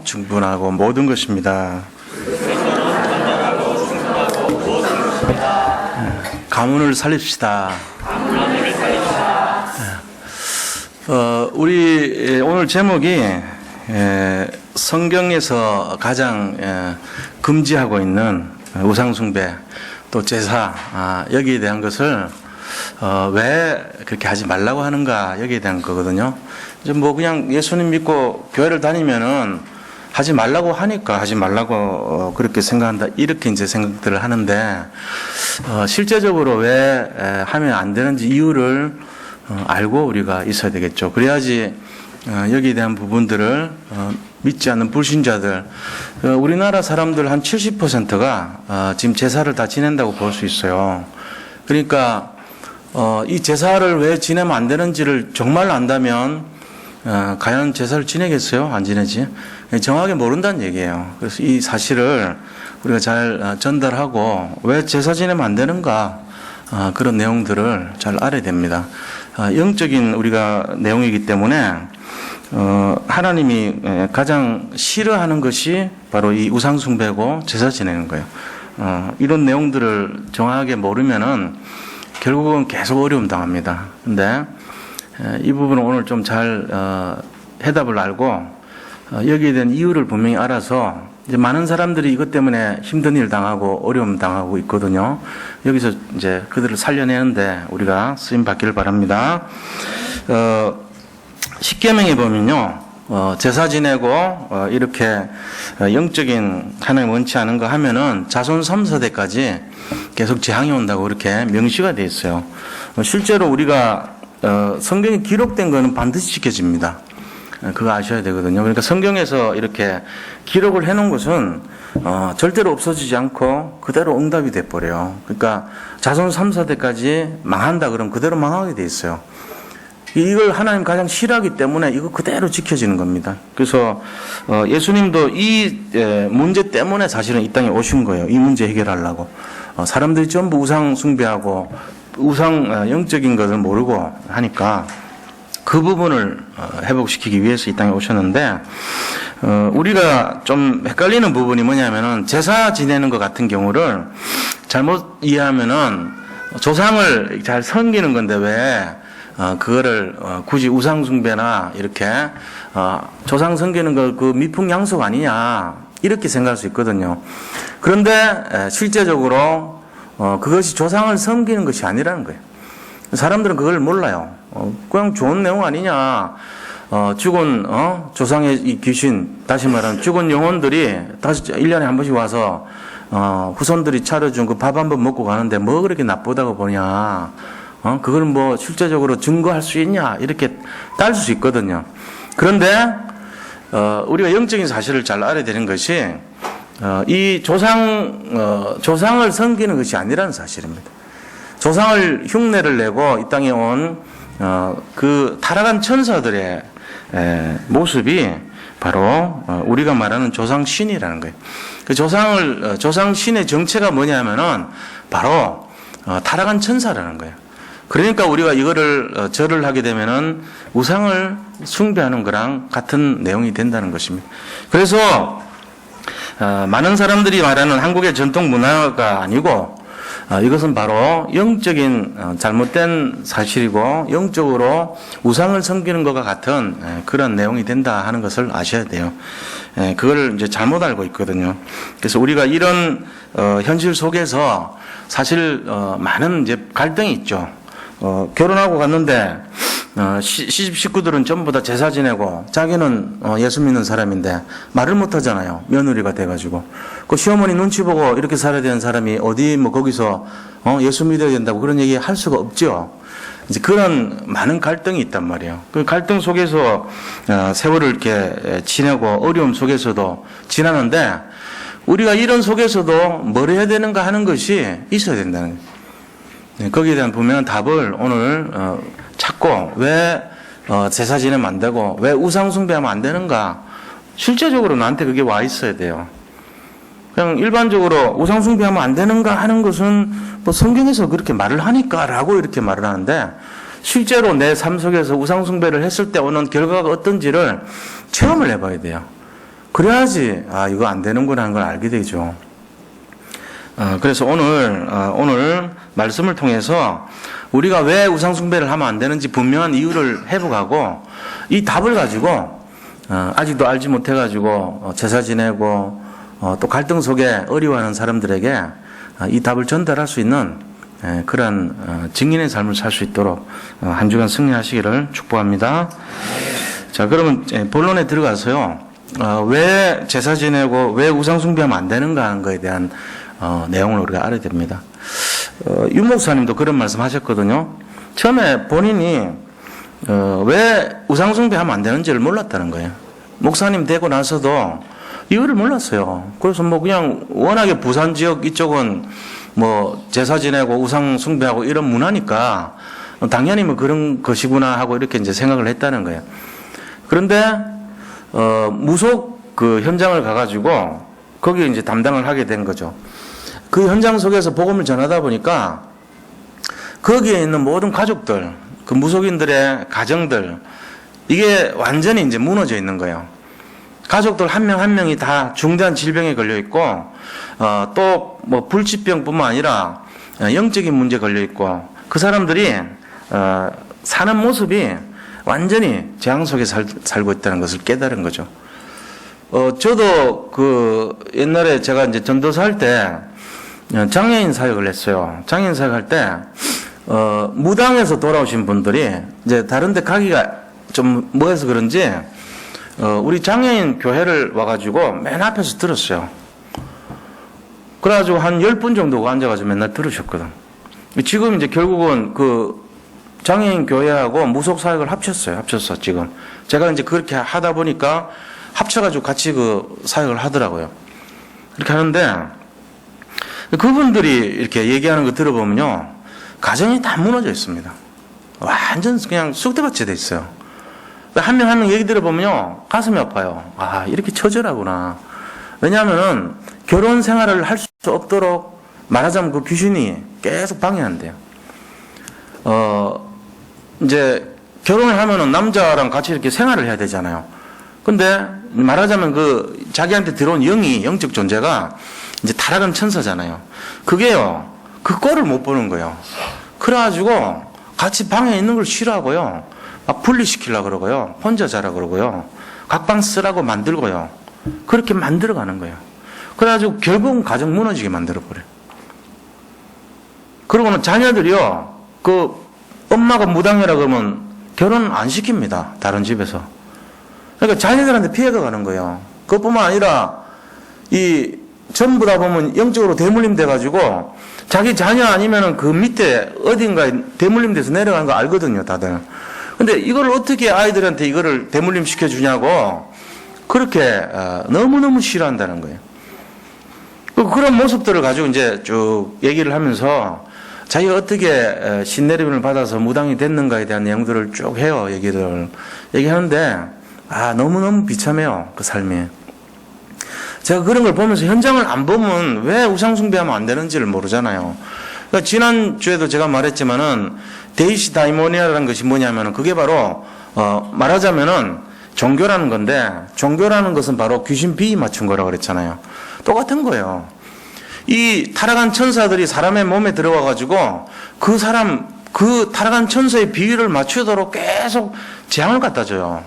충분하고 모든 것입니다. 가문을 살립시다. 우리 오늘 제목이 성경에서 가장 금지하고 있는 우상숭배 또 제사 여기에 대한 것을 왜 그렇게 하지 말라고 하는가 여기에 대한 거거든요. 이제 뭐 그냥 예수님 믿고 교회를 다니면은 하지 말라고 하니까 하지 말라고 그렇게 생각한다 이렇게 이제 생각들을 하는데 실제적으로 왜 하면 안 되는지 이유를 알고 우리가 있어야 되겠죠. 그래야지 여기에 대한 부분들을 믿지 않는 불신자들, 우리나라 사람들 한 70%가 지금 제사를 다 지낸다고 볼 수 있어요. 그러니까 이 제사를 왜 지내면 안 되는지를 정말 안다면 과연 제사를 지내겠어요? 안 지내지? 정확하게 모른다는 얘기예요. 그래서 이 사실을 우리가 잘 전달하고 왜 제사 지내면 안 되는가 그런 내용들을 잘 알아야 됩니다. 영적인 우리가 내용이기 때문에 하나님이 가장 싫어하는 것이 바로 이 우상숭배고 제사 지내는 거예요. 이런 내용들을 정확하게 모르면은 결국은 계속 어려움 당합니다. 근데 이 부분은 오늘 좀 잘 해답을 알고 여기에 대한 이유를 분명히 알아서 이제 많은 사람들이 이것 때문에 힘든 일 당하고 어려움 당하고 있거든요. 여기서 이제 그들을 살려내는데 우리가 쓰임 받기를 바랍니다. 십계명에 보면요, 제사 지내고 이렇게 영적인 하나님 원치 않은 거 하면은 자손 3, 4대까지 계속 재앙이 온다고 그렇게 명시가 되어 있어요. 실제로 우리가 성경에 기록된 거는 반드시 지켜집니다. 그거 아셔야 되거든요. 그러니까 성경에서 이렇게 기록을 해놓은 것은 절대로 없어지지 않고 그대로 응답이 돼버려요. 그러니까 자손 3, 4대까지 망한다 그러면 그대로 망하게 돼 있어요. 이걸 하나님 가장 싫어하기 때문에 이거 그대로 지켜지는 겁니다. 그래서 예수님도 이 문제 때문에 사실은 이 땅에 오신 거예요. 이 문제 해결하려고. 사람들이 전부 우상 숭배하고 우상 영적인 것을 모르고 하니까 그 부분을 회복시키기 위해서 이 땅에 오셨는데 우리가 좀 헷갈리는 부분이 뭐냐면은 제사 지내는 것 같은 경우를 잘못 이해하면은 조상을 잘 섬기는 건데 왜 그거를 굳이 우상숭배나 이렇게 조상 섬기는 거 그 미풍양속 아니냐 이렇게 생각할 수 있거든요. 그런데 실제적으로 그것이 조상을 섬기는 것이 아니라는 거예요. 사람들은 그걸 몰라요. 그냥 좋은 내용 아니냐. 죽은 조상의 이 귀신, 다시 말하면 죽은 영혼들이 다시 1년에 한 번씩 와서 후손들이 차려준 그 밥 한 번 먹고 가는데 뭐 그렇게 나쁘다고 보냐. 그걸 뭐 실제적으로 증거할 수 있냐 이렇게 따질 수 있거든요. 그런데 우리가 영적인 사실을 잘 알아야 되는 것이 이 조상을 섬기는 것이 아니라는 사실입니다. 조상을 흉내를 내고 이 땅에 온 그 타락한 천사들의 모습이 바로 우리가 말하는 조상신이라는 거예요. 그 조상신의 정체가 뭐냐면은 바로 타락한 천사라는 거예요. 그러니까 우리가 이거를 절을 하게 되면은 우상을 숭배하는 거랑 같은 내용이 된다는 것입니다. 그래서 많은 사람들이 말하는 한국의 전통 문화가 아니고 이것은 바로 영적인 잘못된 사실이고 영적으로 우상을 섬기는 것과 같은 그런 내용이 된다 하는 것을 아셔야 돼요. 그걸 이제 잘못 알고 있거든요. 그래서 우리가 이런 현실 속에서 사실 많은 이제 갈등이 있죠. 결혼하고 갔는데 시집 식구들은 전부 다 제사 지내고 자기는 예수 믿는 사람인데 말을 못 하잖아요. 며느리가 돼가지고 그 시어머니 눈치 보고 이렇게 살아야 되는 사람이 어디 뭐 거기서 예수 믿어야 된다고 그런 얘기 할 수가 없죠. 이제 그런 많은 갈등이 있단 말이에요. 그 갈등 속에서 세월을 이렇게 지내고 어려움 속에서도 지나는데 우리가 이런 속에서도 뭘 해야 되는가 하는 것이 있어야 된다는 거예요. 거기에 대한 분명한 답을 오늘 찾고 왜 제사 지내면 안 되고 왜 우상 숭배하면 안 되는가 실제적으로 나한테 그게 와 있어야 돼요. 그냥 일반적으로 우상 숭배하면 안 되는가 하는 것은 뭐 성경에서 그렇게 말을 하니까라고 이렇게 말을 하는데 실제로 내 삶 속에서 우상 숭배를 했을 때 오는 결과가 어떤지를 체험을 해봐야 돼요. 그래야지 이거 안 되는구나 하는 걸 알게 되죠. 그래서 오늘 말씀을 통해서 우리가 왜 우상숭배를 하면 안 되는지 분명한 이유를 회복하고 이 답을 가지고 아직도 알지 못해가지고 제사 지내고 또 갈등 속에 어려워하는 사람들에게 이 답을 전달할 수 있는 그런 증인의 삶을 살 수 있도록 한 주간 승리하시기를 축복합니다. 자, 그러면 본론에 들어가서요. 왜 제사 지내고 왜 우상숭배하면 안 되는가 하는 것에 대한 내용을 우리가 알아야 됩니다. 유 목사님도 그런 말씀 하셨거든요. 처음에 본인이 왜 우상숭배하면 안 되는지를 몰랐다는 거예요. 목사님 되고 나서도 이유를 몰랐어요. 그래서 뭐 그냥 워낙에 부산 지역 이쪽은 뭐 제사 지내고 우상숭배하고 이런 문화니까 당연히 뭐 그런 것이구나 하고 이렇게 이제 생각을 했다는 거예요. 그런데 무속 그 현장을 가가지고 거기에 이제 담당을 하게 된 거죠. 그 현장 속에서 복음을 전하다 보니까 거기에 있는 모든 가족들, 그 무속인들의 가정들, 이게 완전히 이제 무너져 있는 거예요. 가족들 한 명 한 명이 다 중대한 질병에 걸려 있고, 또 뭐 불치병뿐만 아니라 영적인 문제 걸려 있고, 그 사람들이 사는 모습이 완전히 재앙 속에 살고 있다는 것을 깨달은 거죠. 저도 그 옛날에 제가 이제 전도사 할 때 장애인 사역을 했어요. 장애인 사역 할 때 무당에서 돌아오신 분들이 이제 다른 데 가기가 좀 뭐해서 그런지 우리 장애인 교회를 와가지고 맨 앞에서 들었어요. 그래가지고 한 10분 정도 앉아가지고 맨날 들으셨거든. 지금 이제 결국은 그 장애인 교회하고 무속 사역을 합쳤어, 지금. 제가 이제 그렇게 하다 보니까 합쳐가지고 같이 그 사역을 하더라고요. 그렇게 하는데 그분들이 이렇게 얘기하는 거 들어보면요. 가정이 다 무너져 있습니다. 완전 그냥 쑥대밭이 돼 있어요. 한 명 한 명 얘기 들어보면요. 가슴이 아파요. 이렇게 처절하구나. 왜냐하면은 결혼 생활을 할 수 없도록 말하자면 그 귀신이 계속 방해한대요. 이제 결혼을 하면은 남자랑 같이 이렇게 생활을 해야 되잖아요. 근데 말하자면 그 자기한테 들어온 영적 존재가 이제 타락한 천사잖아요. 그게요. 그 꼴을 못 보는 거예요. 그래가지고 같이 방에 있는 걸 싫어하고요. 막 분리시키려고 그러고요. 혼자 자라 그러고요. 각방 쓰라고 만들고요. 그렇게 만들어가는 거예요. 그래가지고 결국은 가정 무너지게 만들어버려요. 그러고는 자녀들이요. 그 엄마가 무당이라 그러면 결혼 안 시킵니다. 다른 집에서. 그러니까 자녀들한테 피해가 가는 거예요. 그것뿐만 아니라 이 전부 다 보면 영적으로 대물림 돼가지고 자기 자녀 아니면은 그 밑에 어딘가에 대물림 돼서 내려가는 거 알거든요, 다들. 근데 이걸 어떻게 아이들한테 이거를 대물림 시켜주냐고 그렇게 너무너무 싫어한다는 거예요. 그런 모습들을 가지고 이제 쭉 얘기를 하면서 자기가 어떻게 신내림을 받아서 무당이 됐는가에 대한 내용들을 쭉 해요, 얘기하는데 너무너무 비참해요, 그 삶이. 제가 그런 걸 보면서 현장을 안 보면 왜 우상숭배하면 안 되는지를 모르잖아요. 그러니까 지난주에도 제가 말했지만은 데이시다이모니아라는 것이 뭐냐면은 그게 바로 말하자면은 종교라는 건데 종교라는 것은 바로 귀신 비위 맞춘 거라고 그랬잖아요. 똑같은 거예요. 이 타락한 천사들이 사람의 몸에 들어와 가지고 그 타락한 천사의 비위를 맞추도록 계속 재앙을 갖다 줘요.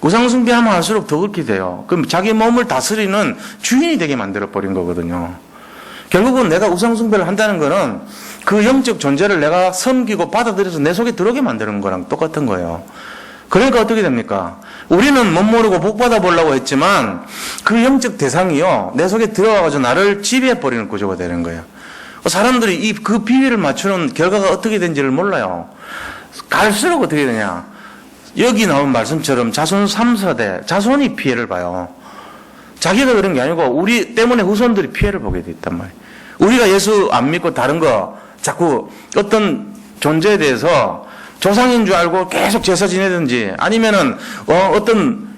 우상숭배하면 할수록 더 그렇게 돼요. 그럼 자기 몸을 다스리는 주인이 되게 만들어버린 거거든요. 결국은 내가 우상숭배를 한다는 거는 그 영적 존재를 내가 섬기고 받아들여서 내 속에 들어오게 만드는 거랑 똑같은 거예요. 그러니까 어떻게 됩니까? 우리는 못 모르고 복 받아보려고 했지만 그 영적 대상이요. 내 속에 들어와가지고 나를 지배해버리는 구조가 되는 거예요. 사람들이 그 비위를 맞추는 결과가 어떻게 된지를 몰라요. 갈수록 어떻게 되냐. 여기 나온 말씀처럼 자손 3세대, 자손이 피해를 봐요. 자기가 그런 게 아니고 우리 때문에 후손들이 피해를 보게 돼 있단 말이에요. 우리가 예수 안 믿고 다른 거 자꾸 어떤 존재에 대해서 조상인 줄 알고 계속 제사 지내든지 아니면은 어떤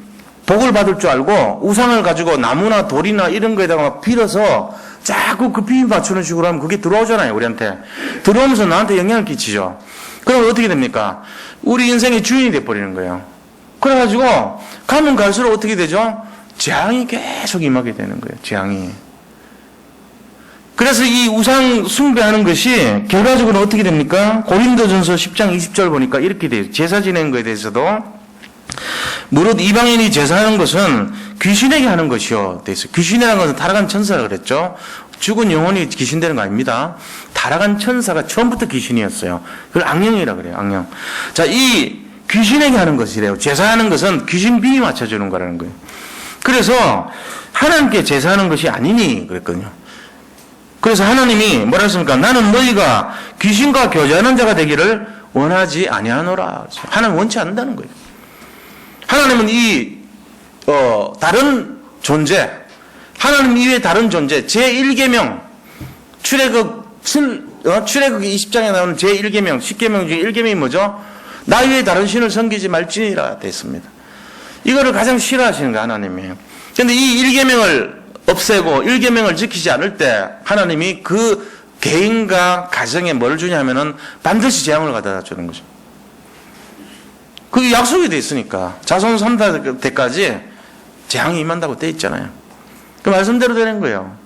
복을 받을 줄 알고 우상을 가지고 나무나 돌이나 이런 거에다가 빌어서 자꾸 그 비위 맞추는 식으로 하면 그게 들어오잖아요, 우리한테. 들어오면서 나한테 영향을 끼치죠. 그럼 어떻게 됩니까? 우리 인생의 주인이 돼버리는 거예요. 그래가지고 가면 갈수록 어떻게 되죠? 재앙이 계속 임하게 되는 거예요. 재앙이. 그래서 이 우상 숭배하는 것이 결과적으로 어떻게 됩니까? 고린도전서 10장 20절 보니까 이렇게 돼요. 제사 지내는 것에 대해서도 무릇 이방인이 제사하는 것은 귀신에게 하는 것이요 돼 있어요. 귀신이라는 것은 타락한 천사라 그랬죠. 죽은 영혼이 귀신 되는 거 아닙니다. 타락한 천사가 처음부터 귀신이었어요. 그걸 악령이라 그래요. 악령. 자, 이 귀신에게 하는 것이래요. 제사하는 것은 귀신 비위 맞춰주는 거라는 거예요. 그래서 하나님께 제사하는 것이 아니니 그랬거든요. 그래서 하나님이 뭐라 했습니까? 나는 너희가 귀신과 교제하는 자가 되기를 원하지 아니하노라. 하나님 원치 않는다는 거예요. 하나님은 이 다른 존재, 하나님 이외의 다른 존재, 제1계명, 출애굽 20장에 나오는 제1계명, 10계명 중에 1계명이 뭐죠? 나 외에 다른 신을 섬기지 말지니라 됐습니다. 이거를 가장 싫어하시는 거예요, 하나님이. 그런데 이 1계명을 없애고 1계명을 지키지 않을 때 하나님이 그 개인과 가정에 뭘 주냐 하면은 반드시 재앙을 가져다 주는 거죠. 그게 약속이 돼 있으니까 자손 3대까지 재앙이 임한다고 돼 있잖아요. 그 말씀대로 되는 거예요.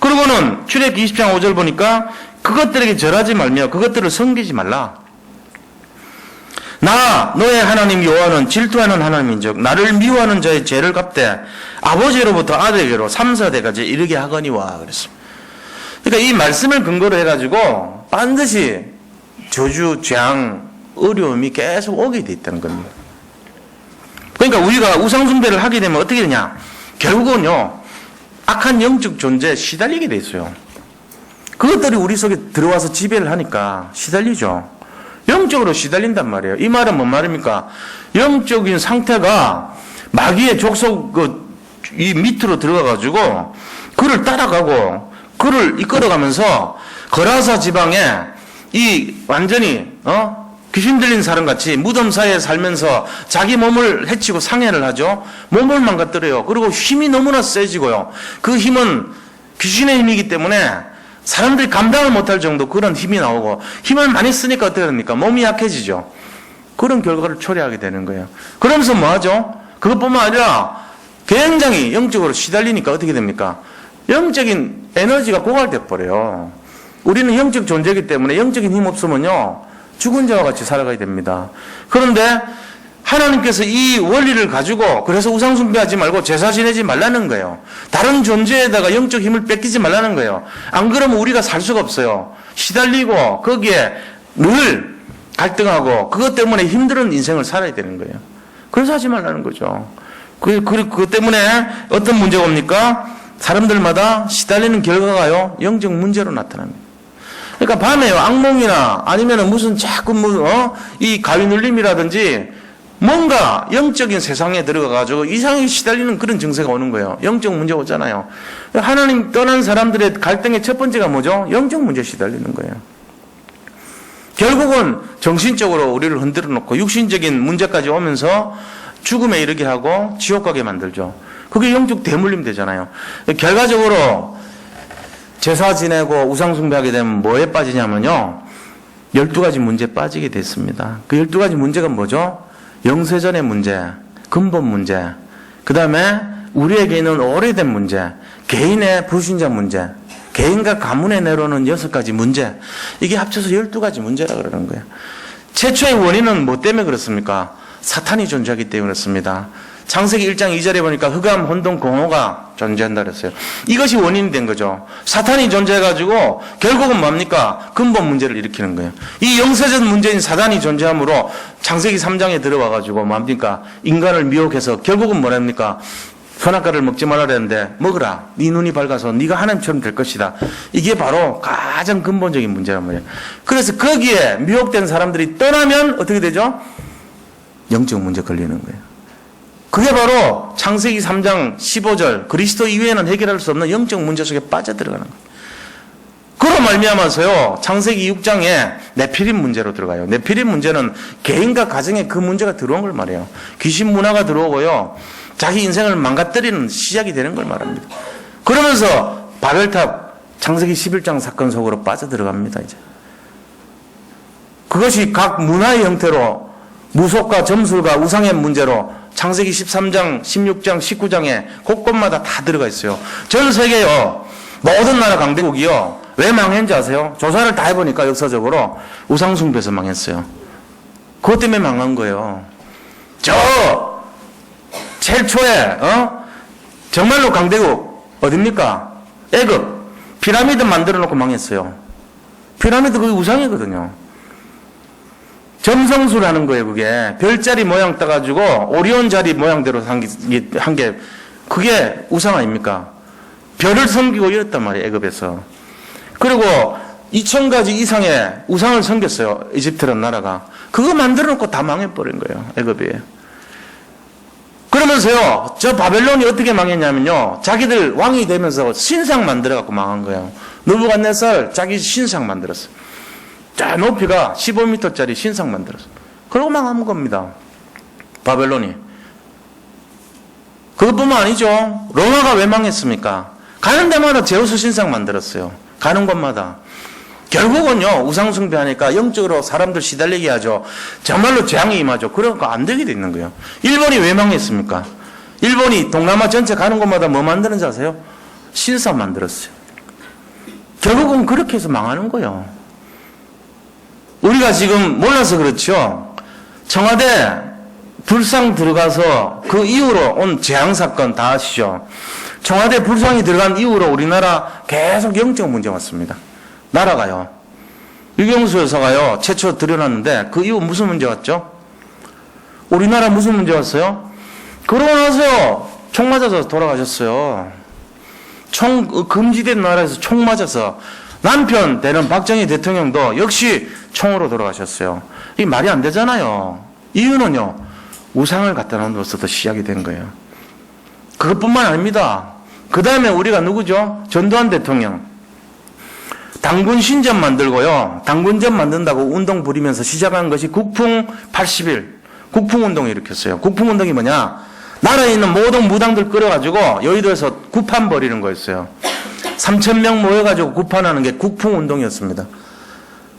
그리고는 출애굽기 20장 5절 보니까 그것들에게 절하지 말며 그것들을 섬기지 말라. 나 너의 하나님 여호와는 질투하는 하나님인즉 나를 미워하는 자의 죄를 갚되 아버지로부터 아들에게로 3, 4대까지 이르게 하거니와 그랬습니다. 그러니까 이 말씀을 근거로 해가지고 반드시 저주, 재앙, 어려움이 계속 오게 돼 있다는 겁니다. 그러니까 우리가 우상숭배를 하게 되면 어떻게 되냐? 결국은요, 악한 영적 존재에 시달리게 돼 있어요. 그것들이 우리 속에 들어와서 지배를 하니까 시달리죠. 영적으로 시달린단 말이에요. 이 말은 뭔 말입니까? 영적인 상태가 마귀의 족속 이 밑으로 들어가가지고 그를 따라가고 그를 이끌어가면서 거라사 지방에 이 완전히 귀신 들린 사람같이 무덤 사이에 살면서 자기 몸을 해치고 상해를 하죠. 몸을 망가뜨려요. 그리고 힘이 너무나 세지고요. 그 힘은 귀신의 힘이기 때문에 사람들이 감당을 못할 정도 그런 힘이 나오고 힘을 많이 쓰니까 어떻게 됩니까? 몸이 약해지죠. 그런 결과를 초래하게 되는 거예요. 그러면서 뭐 하죠? 그것뿐만 아니라 굉장히 영적으로 시달리니까 어떻게 됩니까? 영적인 에너지가 고갈돼 버려요. 우리는 영적 존재이기 때문에 영적인 힘 없으면요 죽은 자와 같이 살아가야 됩니다. 그런데 하나님께서 이 원리를 가지고 그래서 우상 숭배하지 말고 제사 지내지 말라는 거예요. 다른 존재에다가 영적 힘을 뺏기지 말라는 거예요. 안 그러면 우리가 살 수가 없어요. 시달리고 거기에 늘 갈등하고 그것 때문에 힘든 인생을 살아야 되는 거예요. 그래서 하지 말라는 거죠. 그것 때문에 어떤 문제가 옵니까? 사람들마다 시달리는 결과가요 영적 문제로 나타납니다. 그러니까 밤에요 악몽이나 아니면 무슨 자꾸 이 가위 눌림이라든지 뭔가 영적인 세상에 들어가가지고 이상하게 시달리는 그런 증세가 오는 거예요. 영적 문제가 오잖아요. 하나님 떠난 사람들의 갈등의 첫 번째가 뭐죠? 영적 문제에 시달리는 거예요. 결국은 정신적으로 우리를 흔들어 놓고 육신적인 문제까지 오면서 죽음에 이르게 하고 지옥 가게 만들죠. 그게 영적 대물림 되잖아요. 결과적으로 제사 지내고 우상 숭배하게 되면 뭐에 빠지냐면요 12가지 문제에 빠지게 됐습니다. 그 12가지 문제가 뭐죠? 영세전의 문제, 근본 문제, 그 다음에 우리에게 있는 오래된 문제, 개인의 불신자 문제, 개인과 가문에 내려오는 6가지 문제, 이게 합쳐서 12가지 문제라 그러는 거예요. 최초의 원인은 뭐 때문에 그렇습니까? 사탄이 존재하기 때문에 그렇습니다. 창세기 1장 2절에 보니까 흑암, 혼돈, 공허가 존재한다 그랬어요. 이것이 원인이 된 거죠. 사탄이 존재해가지고 결국은 뭡니까? 근본 문제를 일으키는 거예요. 이 영세전 문제인 사단이 존재하므로 창세기 3장에 들어와가지고 뭡니까? 인간을 미혹해서 결국은 뭐랍니까? 선악과를 먹지 말아야 되는데 먹으라. 네 눈이 밝아서 네가 하나님처럼 될 것이다. 이게 바로 가장 근본적인 문제란 말이에요. 그래서 거기에 미혹된 사람들이 떠나면 어떻게 되죠? 영적 문제 걸리는 거예요. 그게 바로 창세기 3장 15절 그리스도 이외에는 해결할 수 없는 영적 문제 속에 빠져들어가는 거예요. 그로 말미암아서요 창세기 6장에 네피림 문제로 들어가요. 네피림 문제는 개인과 가정에 그 문제가 들어온 걸 말해요. 귀신 문화가 들어오고요 자기 인생을 망가뜨리는 시작이 되는 걸 말합니다. 그러면서 바벨탑 창세기 11장 사건 속으로 빠져들어갑니다. 이제 그것이 각 문화의 형태로 무속과 점술과 우상의 문제로 창세기 13장, 16장, 19장에 곳곳마다 다 들어가 있어요. 전 세계요, 모든 나라 강대국이요, 왜 망했는지 아세요? 조사를 다 해보니까 역사적으로 우상숭배에서 망했어요. 그것 때문에 망한 거예요. 제일 초에, 정말로 강대국, 어딥니까? 애굽. 피라미드 만들어 놓고 망했어요. 피라미드 그게 우상이거든요. 점성술하는 거예요, 그게. 별자리 모양 따가지고 오리온 자리 모양대로 한 게, 그게 우상 아닙니까? 별을 섬기고 이랬단 말이에요, 애굽에서. 그리고 2000가지 이상의 우상을 섬겼어요, 이집트라는 나라가. 그거 만들어 놓고 다 망해버린 거예요, 애굽이. 그러면서요, 저 바벨론이 어떻게 망했냐면요, 자기들 왕이 되면서 신상 만들어갖고 망한 거예요. 느부갓네살 자기 신상 만들었어요. 자, 높이가 15m짜리 신상 만들었어요. 그러고 망한 겁니다, 바벨론이. 그것뿐만 아니죠. 로마가 왜 망했습니까? 가는 데마다 제우스 신상 만들었어요. 가는 곳마다. 결국은요, 우상숭배하니까 영적으로 사람들 시달리게 하죠. 정말로 재앙이 임하죠. 그러니까 안 되게 돼 있는 거예요. 일본이 왜 망했습니까? 일본이 동남아 전체 가는 곳마다 뭐 만드는지 아세요? 신상 만들었어요. 결국은 그렇게 해서 망하는 거예요. 우리가 지금 몰라서 그렇죠. 청와대 불상 들어가서 그 이후로 온 재앙사건 다 아시죠? 청와대 불상이 들어간 이후로 우리나라 계속 영적 문제 왔습니다. 나라가요. 유경수 여사가요, 최초 들여놨는데 그 이후 무슨 문제 왔죠? 우리나라 무슨 문제 왔어요? 그러고 나서요, 총 맞아서 돌아가셨어요. 금지된 나라에서 총 맞아서. 남편 되는 박정희 대통령도 역시 총으로 돌아가셨어요. 이게 말이 안 되잖아요. 이유는요, 우상을 갖다 놓음으로써 시작이 된 거예요. 그것뿐만 아닙니다. 그 다음에 우리가 누구죠? 전두환 대통령. 당군 신전 만들고요, 당군전 만든다고 운동 부리면서 시작한 것이 국풍 80일, 국풍운동을 일으켰어요. 국풍운동이 뭐냐? 나라에 있는 모든 무당들 끌어가지고 여의도에서 구판 벌이는 거였어요. 3,000명 모여가지고 구판하는 게 국풍운동이었습니다.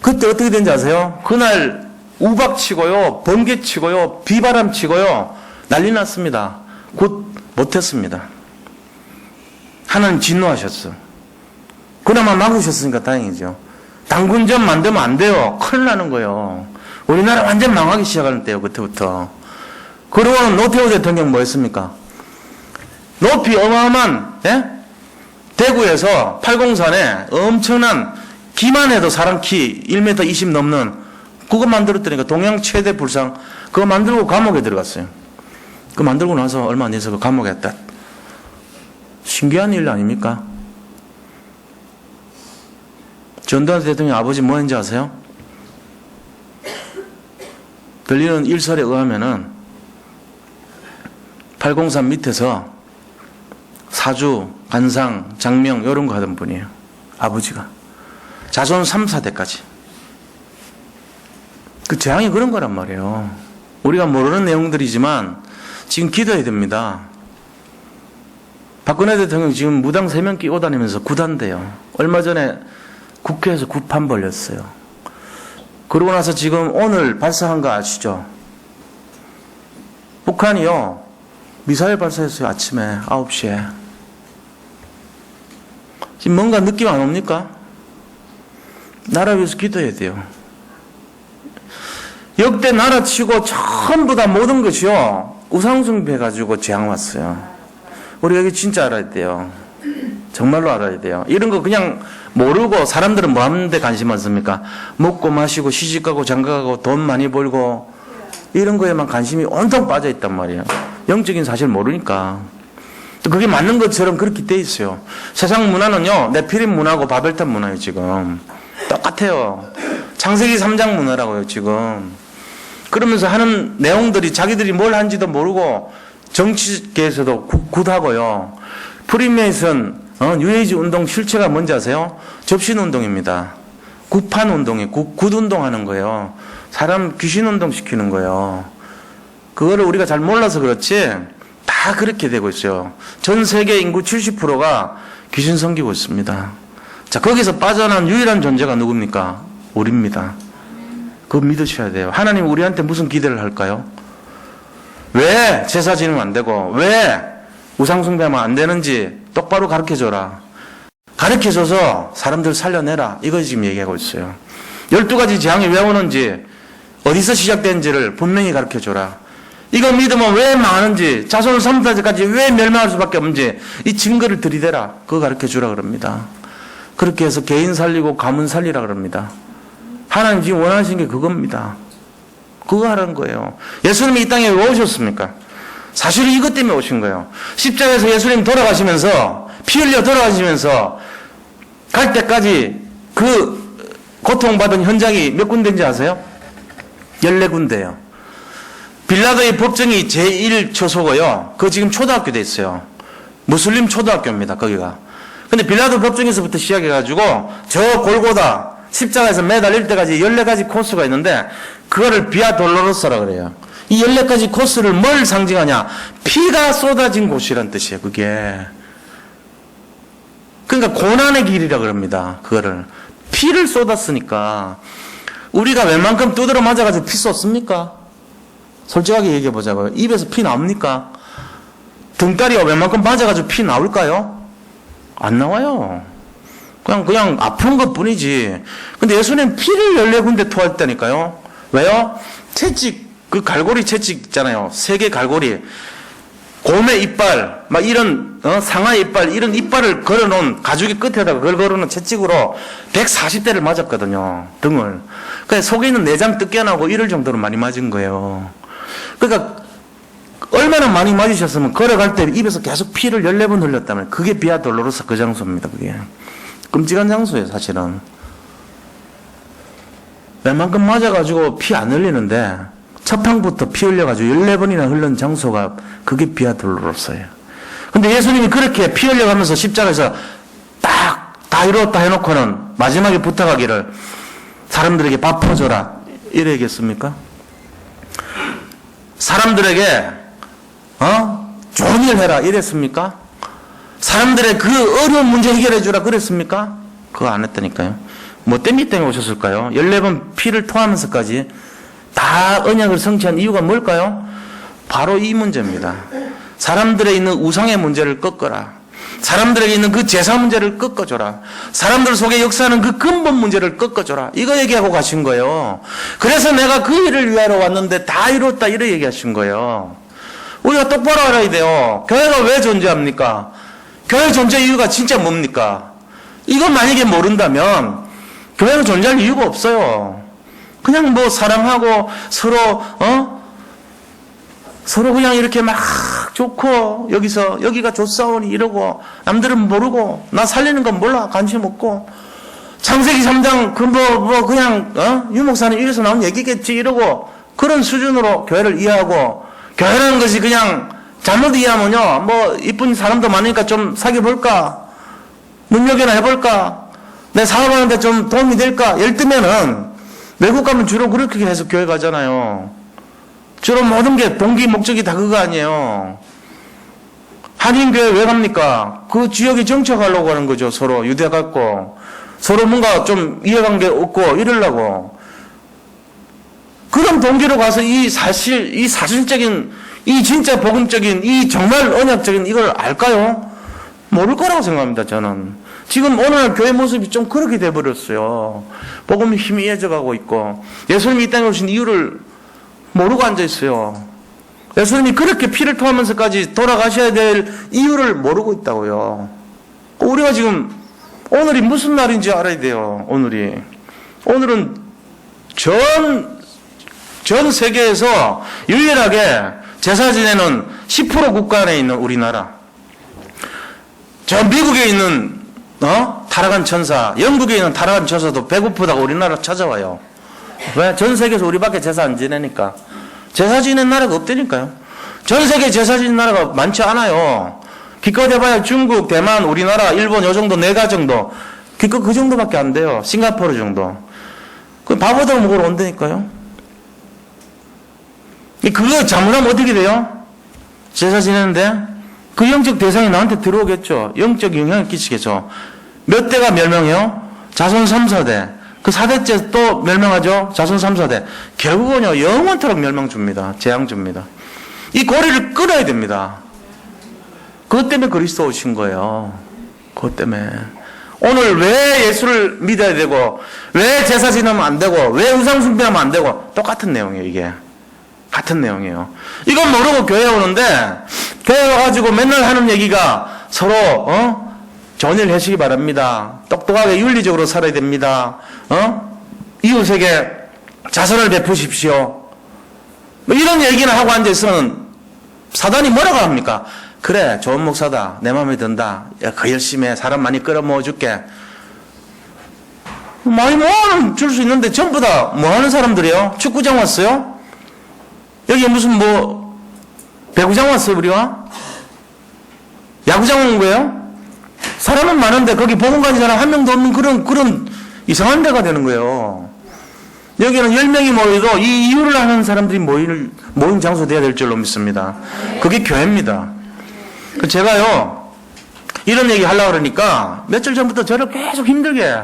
그때 어떻게 된지 아세요? 그날 우박 치고요, 번개 치고요, 비바람 치고요, 난리 났습니다. 곧 못했습니다. 하나님 진노하셨어. 그나마 막으셨으니까 다행이죠. 당군전 만들면 안 돼요. 큰일 나는 거예요. 우리나라 완전 망하기 시작하는 때요, 그때부터. 그러고는 노태우 대통령 뭐 했습니까? 높이 어마어마한, 대구에서 팔공산에 엄청난, 키만 해도 사람 키 1m 20 넘는, 그거 만들었더니까 동양 최대 불상, 그거 만들고 감옥에 들어갔어요. 그거 만들고 나서 얼마 안 돼서 그 감옥에 했다. 신기한 일 아닙니까? 전두환 대통령 아버지 뭐 했는지 아세요? 들리는 일설에 의하면은 803 밑에서 사주, 간상, 장명 이런 거 하던 분이에요. 아버지가. 자손 3, 4대까지. 그 재앙이 그런 거란 말이에요. 우리가 모르는 내용들이지만 지금 기도해야 됩니다. 박근혜 대통령 지금 무당 3명 끼고 다니면서 구단돼요. 얼마 전에 국회에서 구판 벌렸어요. 그러고 나서 지금 오늘 발사한 거 아시죠? 북한이요, 미사일 발사했어요. 아침에 9시에. 지금 뭔가 느낌 안 옵니까? 나라 위해서 기도해야 돼요. 역대 나라 치고 전부 다 모든 것이요, 우상숭배해가지고 재앙 왔어요. 우리가 이게 진짜 알아야 돼요. 정말로 알아야 돼요. 이런 거 그냥 모르고 사람들은 뭐 하는데 관심 많습니까? 먹고 마시고 시집가고 장가가고 돈 많이 벌고 이런 거에만 관심이 온통 빠져 있단 말이에요. 영적인 사실 모르니까. 그게 맞는 것처럼 그렇게 돼 있어요. 세상 문화는요, 네피림 문화고 바벨탑 문화예요. 지금 똑같아요. 창세기 3장 문화라고요. 지금 그러면서 하는 내용들이 자기들이 뭘 한지도 모르고 정치계에서도 굿하고요. 프리메이슨 뉴에이지 운동 실체가 뭔지 아세요? 접신 운동입니다. 굿판 운동이 굿 운동하는 거예요. 사람 귀신 운동 시키는 거예요. 그거를 우리가 잘 몰라서 그렇지 다 그렇게 되고 있어요. 전 세계 인구 70%가 귀신 섬기고 있습니다. 자, 거기서 빠져난 유일한 존재가 누굽니까? 우리입니다. 그거 믿으셔야 돼요. 하나님 우리한테 무슨 기대를 할까요? 왜 제사 지내면 안 되고 왜 우상숭배하면 안 되는지 똑바로 가르쳐줘라. 가르쳐줘서 사람들 살려내라. 이거 지금 얘기하고 있어요. 12가지 재앙이 왜 오는지 어디서 시작된지를 분명히 가르쳐줘라. 이거 믿으면 왜 망하는지 자손 3세까지 왜 멸망할 수밖에 없는지 이 증거를 들이대라. 그거 가르쳐주라 그럽니다. 그렇게 해서 개인 살리고 가문 살리라 그럽니다. 하나님 지금 원하시는 게 그겁니다. 그거 하라는 거예요. 예수님이 이 땅에 왜 오셨습니까? 사실은 이것 때문에 오신 거예요. 십자가에서 예수님 돌아가시면서 피 흘려 돌아가시면서 갈 때까지 그 고통받은 현장이 몇 군데인지 아세요? 14군데예요. 빌라도의 법정이 제1초소고요. 그거 지금 초등학교 돼 있어요. 무슬림 초등학교입니다. 거기가. 근데 빌라도 법정에서부터 시작해가지고 저 골고다 십자가에서 매달릴 때까지 14가지 코스가 있는데 그거를 비아 돌로로사라 그래요. 이 14가지 코스를 뭘 상징하냐? 피가 쏟아진 곳이란 뜻이에요. 그게. 그러니까 고난의 길이라 그럽니다. 그거를. 피를 쏟았으니까 우리가 웬만큼 두드러 맞아가지고 피 쏟습니까? 솔직하게 얘기해보자고요. 입에서 피 나옵니까? 등다리가 웬만큼 맞아가지고 피 나올까요? 안 나와요. 그냥 아픈 것 뿐이지. 근데 예수님 피를 14군데 토했다니까요. 왜요? 채찍, 그 갈고리 채찍 있잖아요. 3개 갈고리. 곰의 이빨, 막 이런, 상아의 이빨, 이런 이빨을 걸어놓은 가죽의 끝에다가 그걸 걸어놓은 채찍으로 140대를 맞았거든요. 등을. 그러니까 속에 있는 내장 뜯겨나고 이럴 정도로 많이 맞은 거예요. 그러니까 얼마나 많이 맞으셨으면 걸어갈 때 입에서 계속 피를 14번 흘렸다면 그게 비아 돌로로사 그 장소입니다. 그게. 끔찍한 장소예요, 사실은. 웬만큼 맞아가지고 피 안 흘리는데 첫 방부터 피 흘려가지고 14번이나 흘른 장소가 그게 비아 돌로로사예요. 근데 예수님이 그렇게 피 흘려가면서 십자가에서 딱 다 이뤘다 해놓고는 마지막에 부탁하기를 사람들에게 밥 퍼줘라 이래야겠습니까? 사람들에게 좋은 일 해라 이랬습니까? 사람들의 그 어려운 문제 해결해 주라 그랬습니까? 그거 안 했다니까요. 뭐 때문에 오셨을까요? 14번 피를 토하면서까지 다 언약을 성취한 이유가 뭘까요? 바로 이 문제입니다. 사람들에 있는 우상의 문제를 꺾어라. 사람들에게 있는 그 제사 문제를 꺾어줘라. 사람들 속에 역사하는 그 근본 문제를 꺾어줘라. 이거 얘기하고 가신 거예요. 그래서 내가 그 일을 위하러 왔는데 다 이뤘다 이렇게 얘기하신 거예요. 우리가 똑바로 알아야 돼요. 교회가 왜 존재합니까? 교회 존재 이유가 진짜 뭡니까? 이거 만약에 모른다면 교회가 존재할 이유가 없어요. 그냥 뭐 사랑하고 서로 그냥 이렇게 막 좋고 여기가 좋사오니 이러고 남들은 모르고 나 살리는 건 몰라 관심 없고 창세기 3장 그냥 유목사는 이래서 나온 얘기겠지 이러고 그런 수준으로 교회를 이해하고 교회라는 것이 그냥 잘못 이해하면요 뭐 이쁜 사람도 많으니까 좀 사귀어볼까 능력이나 해볼까 내 사업하는데 좀 도움이 될까 열뜨면은 외국 가면 주로 그렇게 해서 교회 가잖아요. 주로 모든 게 동기 목적이 다 그거 아니에요. 한인교회 왜 갑니까? 그 지역에 정착하려고 하는 거죠. 서로 유대 같고 서로 뭔가 좀 이해관계 없고 이러려고 그런 동기로 가서 이 사실적인 이 진짜 복음적인 이 정말 언약적인 이걸 알까요? 모를 거라고 생각합니다. 저는 지금 오늘 교회 모습이 좀 그렇게 돼버렸어요. 복음이 희미해져 가고 있고 예수님이 이 땅에 오신 이유를 모르고 앉아있어요. 예수님이 그렇게 피를 토하면서까지 돌아가셔야 될 이유를 모르고 있다고요. 우리가 지금 오늘이 무슨 날인지 알아야 돼요. 오늘은 전 세계에서 유일하게 제사 지내는 10% 국가 안에 있는 우리나라. 저 미국에 있는 타락한 천사, 영국에 있는 타락한 천사도 배고프다고 우리나라 찾아와요. 왜? 전 세계에서 우리밖에 제사 안 지내니까. 제사 지내는 나라가 없다니까요. 전 세계 제사 지내는 나라가 많지 않아요. 기껏 해봐야 중국, 대만, 우리나라, 일본 요 정도, 네가 정도. 기껏 그 정도밖에 안 돼요. 싱가포르 정도. 그 바보들 먹으러 온다니까요. 그거 잘못하면 어떻게 돼요? 제사 지내는데 그 영적 대상이 나한테 들어오겠죠. 영적 영향을 끼치겠죠. 몇 대가 멸망해요? 자손 3, 4대. 그 4대째 또 멸망하죠. 자손 3, 4대. 결국은요, 영원토록 멸망 줍니다. 재앙 줍니다. 이 고리를 끊어야 됩니다. 그것 때문에 그리스도 오신 거예요. 그것 때문에. 오늘 왜 예수를 믿어야 되고, 왜 제사 지내면 안 되고, 왜 우상 숭배하면 안 되고, 똑같은 내용이에요, 이게. 같은 내용이에요. 이건 모르고 교회 오는데, 교회 와가지고 맨날 하는 얘기가 서로, 좋은 일 하시기 바랍니다. 똑똑하게 윤리적으로 살아야 됩니다. 이웃에게 자선을 베푸십시오. 뭐 이런 얘기는 하고 앉아있으면 사단이 뭐라고 합니까? 그래, 좋은 목사다. 내 마음에 든다. 야, 그 열심히 해. 사람 많이 끌어모아 줄게. 많이 모아는 줄 수 있는데 전부 다 뭐 하는 사람들이에요? 축구장 왔어요? 여기 무슨 배구장 왔어요, 우리가? 야구장 온 거예요? 사람은 많은데 거기 보건관이 사람 한 명도 없는 그런 이상한 데가 되는 거예요. 여기는 10명이 모여도 이 이유를 아는 사람들이 모인 장소 돼야 될 줄로 믿습니다. 그게 교회입니다. 제가요, 이런 얘기 하려고 그러니까 며칠 전부터 저를 계속 힘들게 해.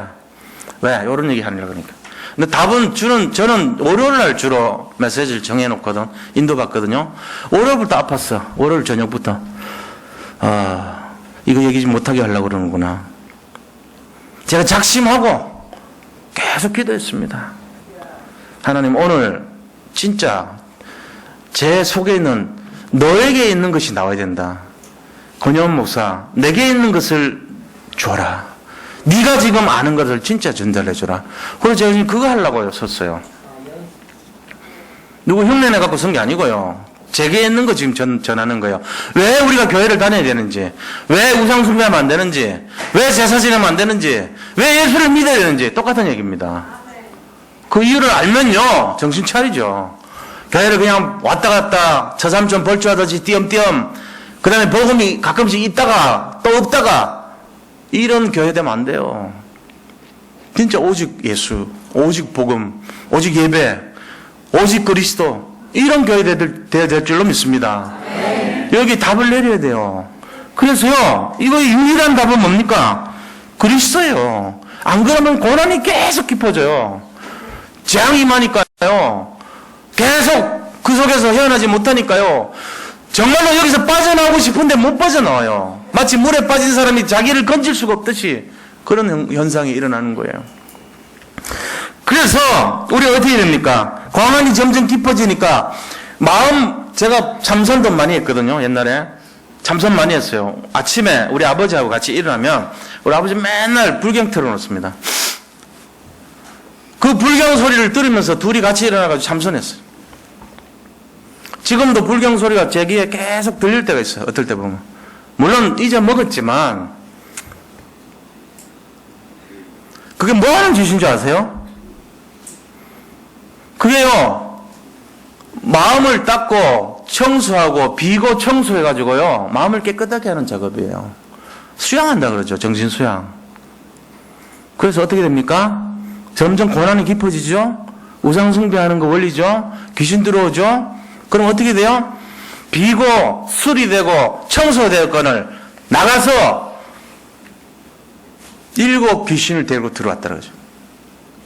왜? 이런 얘기 하려고 그러니까. 근데 답은 저는 월요일 날 주로 메시지를 정해놓거든. 인도받거든요. 월요일부터 아팠어. 월요일 저녁부터. 이거 얘기 못하게 하려고 그러는구나. 제가 작심하고 계속 기도했습니다. 하나님, 오늘 진짜 제 속에 있는 너에게 있는 것이 나와야 된다. 권여원 목사, 내게 있는 것을 줘라. 네가 지금 아는 것을 진짜 전달해 줘라. 그래서 제가 지금 그거 하려고 섰어요. 누구 흉내내 갖고 선 게 아니고요. 제게 있는 거 지금 전하는 거예요. 왜 우리가 교회를 다녀야 되는지, 왜 우상 숭배하면 안 되는지, 왜 제사 지내면 안 되는지, 왜 예수를 믿어야 되는지 똑같은 얘기입니다. 그 이유를 알면요, 정신 차리죠. 교회를 그냥 왔다 갔다 처삼촌 벌주하듯이 띄엄띄엄, 그 다음에 복음이 가끔씩 있다가 또 없다가, 이런 교회 되면 안 돼요. 진짜 오직 예수, 오직 복음, 오직 예배, 오직 그리스도, 이런 교회 되어야 될 줄로 믿습니다. 여기 답을 내려야 돼요. 그래서요, 이거의 유일한 답은 뭡니까? 그리스도예요. 안 그러면 고난이 계속 깊어져요. 재앙이 임하니까요. 계속 그 속에서 헤어나지 못하니까요. 정말로 여기서 빠져나오고 싶은데 못 빠져나와요. 마치 물에 빠진 사람이 자기를 건질 수가 없듯이 그런 현상이 일어나는 거예요. 그래서 우리 어떻게 됩니까? 고난이 점점 깊어지니까 제가 참선도 많이 했거든요. 옛날에 참선 많이 했어요. 아침에 우리 아버지하고 같이 일어나면 우리 아버지 맨날 불경 틀어놓습니다. 그 불경 소리를 들으면서 둘이 같이 일어나가지고 참선했어요. 지금도 불경 소리가 제 귀에 계속 들릴 때가 있어요. 어떨 때 보면. 물론 잊어먹었지만 그게 뭐 하는 짓인 줄 아세요? 그게요, 마음을 닦고 청소하고 비고 청소해가지고요, 마음을 깨끗하게 하는 작업이에요. 수양한다 그러죠. 정신 수양. 그래서 어떻게 됩니까? 점점 고난이 깊어지죠? 우상숭배하는 거 원리죠? 귀신 들어오죠? 그럼 어떻게 돼요? 비고 수리되고 청소되었거늘 나가서 7 귀신을 데리고 들어왔다 그러죠.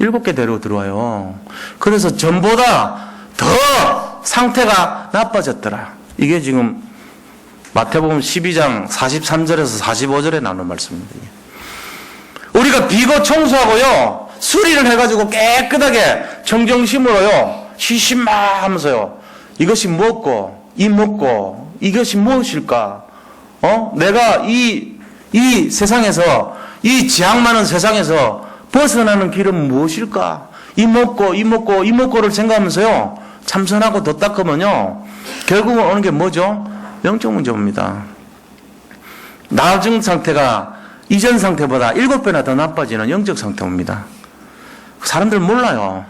7개 데리고 들어와요. 그래서 전보다 더 상태가 나빠졌더라. 이게 지금 마태복음 12장 43절에서 45절에 나오는 말씀입니다. 우리가 비고 청소하고요, 수리를 해가지고 깨끗하게 정정심으로요, 시신마 하면서요, 이것이 무엇고 이 먹고 이것이 무엇일까? 내가 이 세상에서, 이 지향 많은 세상에서 벗어나는 길은 무엇일까? 이 먹고를 생각하면서요, 참선하고 더 닦으면요, 결국은 오는 게 뭐죠? 영적 문제입니다. 나중 상태가 이전 상태보다 7배나 더 나빠지는 영적 상태입니다. 사람들 몰라요.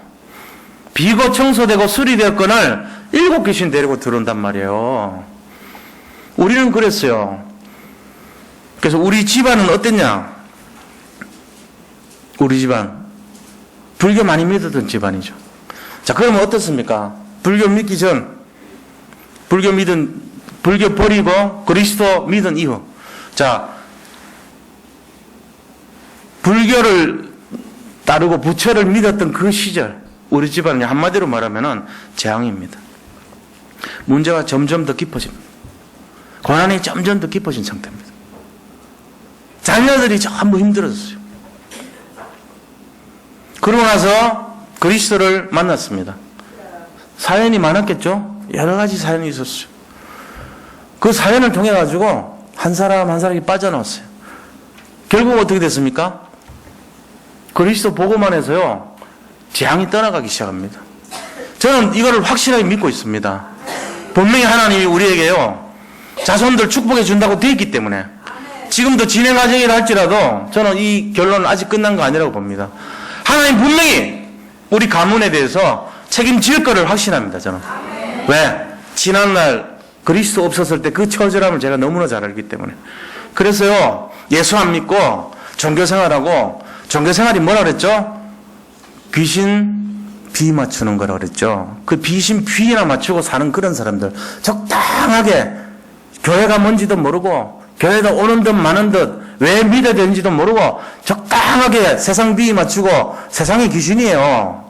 비고 청소되고 수리되었거늘 7 귀신 데리고 들어온단 말이에요. 우리는 그랬어요. 그래서 우리 집안은 어땠냐? 우리 집안 불교 많이 믿었던 집안이죠. 자, 그러면 어떻습니까? 불교 믿기 전, 불교 버리고 그리스도 믿은 이후. 자, 불교를 따르고 부처를 믿었던 그 시절, 우리 집안은 한마디로 말하면은 재앙입니다. 문제가 점점 더 깊어집니다. 고난이 점점 더 깊어진 상태입니다. 자녀들이 전부 힘들어졌어요. 그러고 나서 그리스도를 만났습니다. 사연이 많았겠죠? 여러 가지 사연이 있었어요. 그 사연을 통해 가지고 한 사람 한 사람이 빠져나왔어요. 결국 어떻게 됐습니까? 그리스도 보고만 해서요, 재앙이 떠나가기 시작합니다. 저는 이거를 확실하게 믿고 있습니다. 분명히 하나님이 우리에게요, 자손들 축복해 준다고 되어 있기 때문에 지금도 진행 과정이라 할지라도 저는 이 결론은 아직 끝난 거 아니라고 봅니다. 하나님 분명히 우리 가문에 대해서 책임질 거를 확신합니다. 저는. 왜? 지난날 그리스도 없었을 때 그 처절함을 제가 너무나 잘 알기 때문에. 그래서요, 예수 안 믿고 종교생활하고, 종교생활이 뭐라 그랬죠? 귀신 비 맞추는 거라 그랬죠. 그 귀신 비나 맞추고 사는 그런 사람들, 적당하게 교회가 뭔지도 모르고 교회도 오는 듯 마는 듯 왜 믿어야 되는지도 모르고 적당하게 세상 비 맞추고, 세상이 귀신이에요.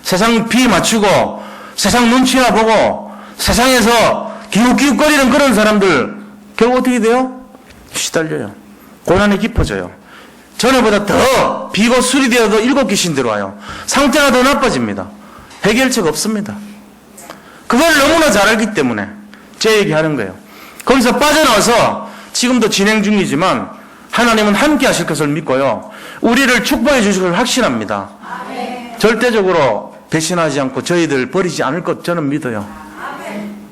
세상 비 맞추고 세상 눈치나 보고 세상에서 기웃기웃거리는 그런 사람들 결국 어떻게 돼요? 시달려요. 고난이 깊어져요. 전에보다 더 비고 술이 되어도 7 귀신 들어와요. 상태가 더 나빠집니다. 해결책 없습니다. 그걸 너무나 잘 알기 때문에 제 얘기하는 거예요. 거기서 빠져나와서 지금도 진행 중이지만 하나님은 함께 하실 것을 믿고요, 우리를 축복해 주실 것을 확신합니다. 절대적으로 배신하지 않고 저희들 버리지 않을 것 저는 믿어요.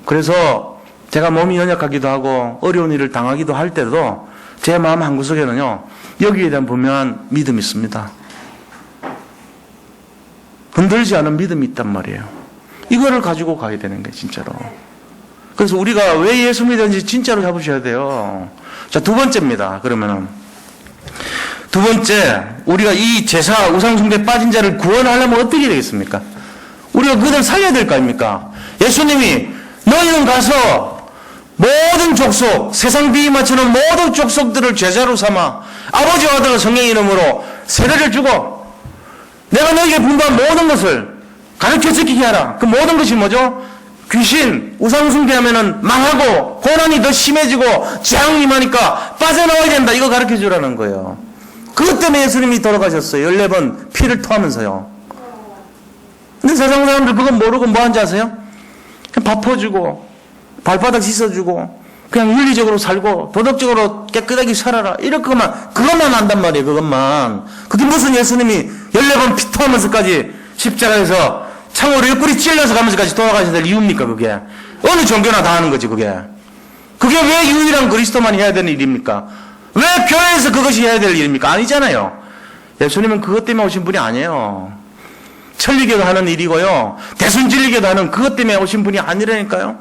그래서 제가 몸이 연약하기도 하고 어려운 일을 당하기도 할 때도 제 마음 한구석에는요, 여기에 대한 분명한 믿음이 있습니다. 흔들지 않은 믿음이 있단 말이에요. 이거를 가지고 가야 되는 거예요, 진짜로. 그래서 우리가 왜 예수 믿었는지 진짜로 잡으셔야 돼요. 자, 두 번째입니다. 그러면은 두 번째, 우리가 이 제사 우상숭배 빠진 자를 구원하려면 어떻게 되겠습니까? 우리가 그들 살려야 될 거 아닙니까? 예수님이 너희는 가서 모든 족속, 세상 비위 맞추는 모든 족속들을 제자로 삼아 아버지와 아들과 성령의 이름으로 세례를 주고 내가 너희에게 분부한 모든 것을 가르쳐 지키게 하라. 그 모든 것이 뭐죠? 귀신, 우상숭배하면은 망하고 고난이 더 심해지고 재앙이 임하니까 빠져나와야 된다. 이거 가르쳐 주라는 거예요. 그것 때문에 예수님이 돌아가셨어요. 14번 피를 토하면서요. 근데 세상 사람들 그건 모르고 뭐 하는지 아세요? 그냥 밥 퍼주고 발바닥 씻어주고 그냥 윤리적으로 살고 도덕적으로 깨끗하게 살아라. 그것만 안단 말이에요. 그것만. 그게 무슨 예수님이 14번 피 토하면서까지 십자가에서 창으로 옆구리 찔러서 가면서까지 돌아가셔야 될 이유입니까? 그게 어느 종교나 다 하는 거지. 그게 왜 유일한 그리스도만 해야 되는 일입니까? 왜 교회에서 그것이 해야 될 일입니까? 아니잖아요. 예수님은 그것 때문에 오신 분이 아니에요. 천리교도 하는 일이고요, 대순진리교도 하는 그것 때문에 오신 분이 아니라니까요.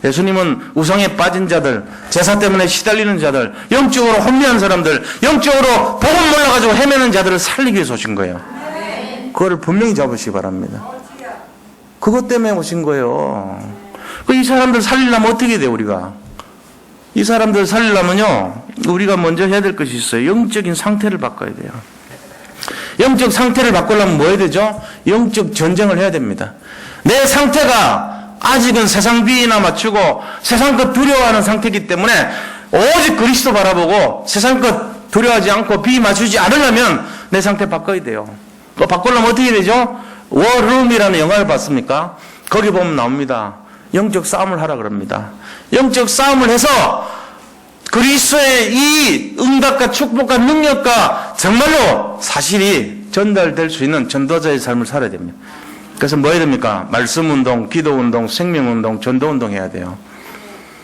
예수님은 우상에 빠진 자들, 제사 때문에 시달리는 자들, 영적으로 혼미한 사람들, 영적으로 복음 몰라가지고 헤매는 자들을 살리기 위해서 오신 거예요. 그거를 분명히 잡으시기 바랍니다. 그것 때문에 오신 거예요. 이 사람들 살리려면 어떻게 돼요, 우리가? 이 사람들 살리려면요, 우리가 먼저 해야 될 것이 있어요. 영적인 상태를 바꿔야 돼요. 영적 상태를 바꾸려면 뭐 해야 되죠? 영적 전쟁을 해야 됩니다. 내 상태가 아직은 세상 비위나 맞추고 세상 것 두려워하는 상태이기 때문에 오직 그리스도 바라보고 세상 것 두려워하지 않고 비위 맞추지 않으려면 내 상태 바꿔야 돼요. 또 바꾸려면 어떻게 되죠? 워룸이라는 영화를 봤습니까? 거기 보면 나옵니다. 영적 싸움을 하라 그럽니다. 영적 싸움을 해서 그리스도의 이 응답과 축복과 능력과 정말로 사실이 전달될 수 있는 전도자의 삶을 살아야 됩니다. 그래서 뭐 해야 됩니까? 말씀운동, 기도운동, 생명운동, 전도운동 해야 돼요.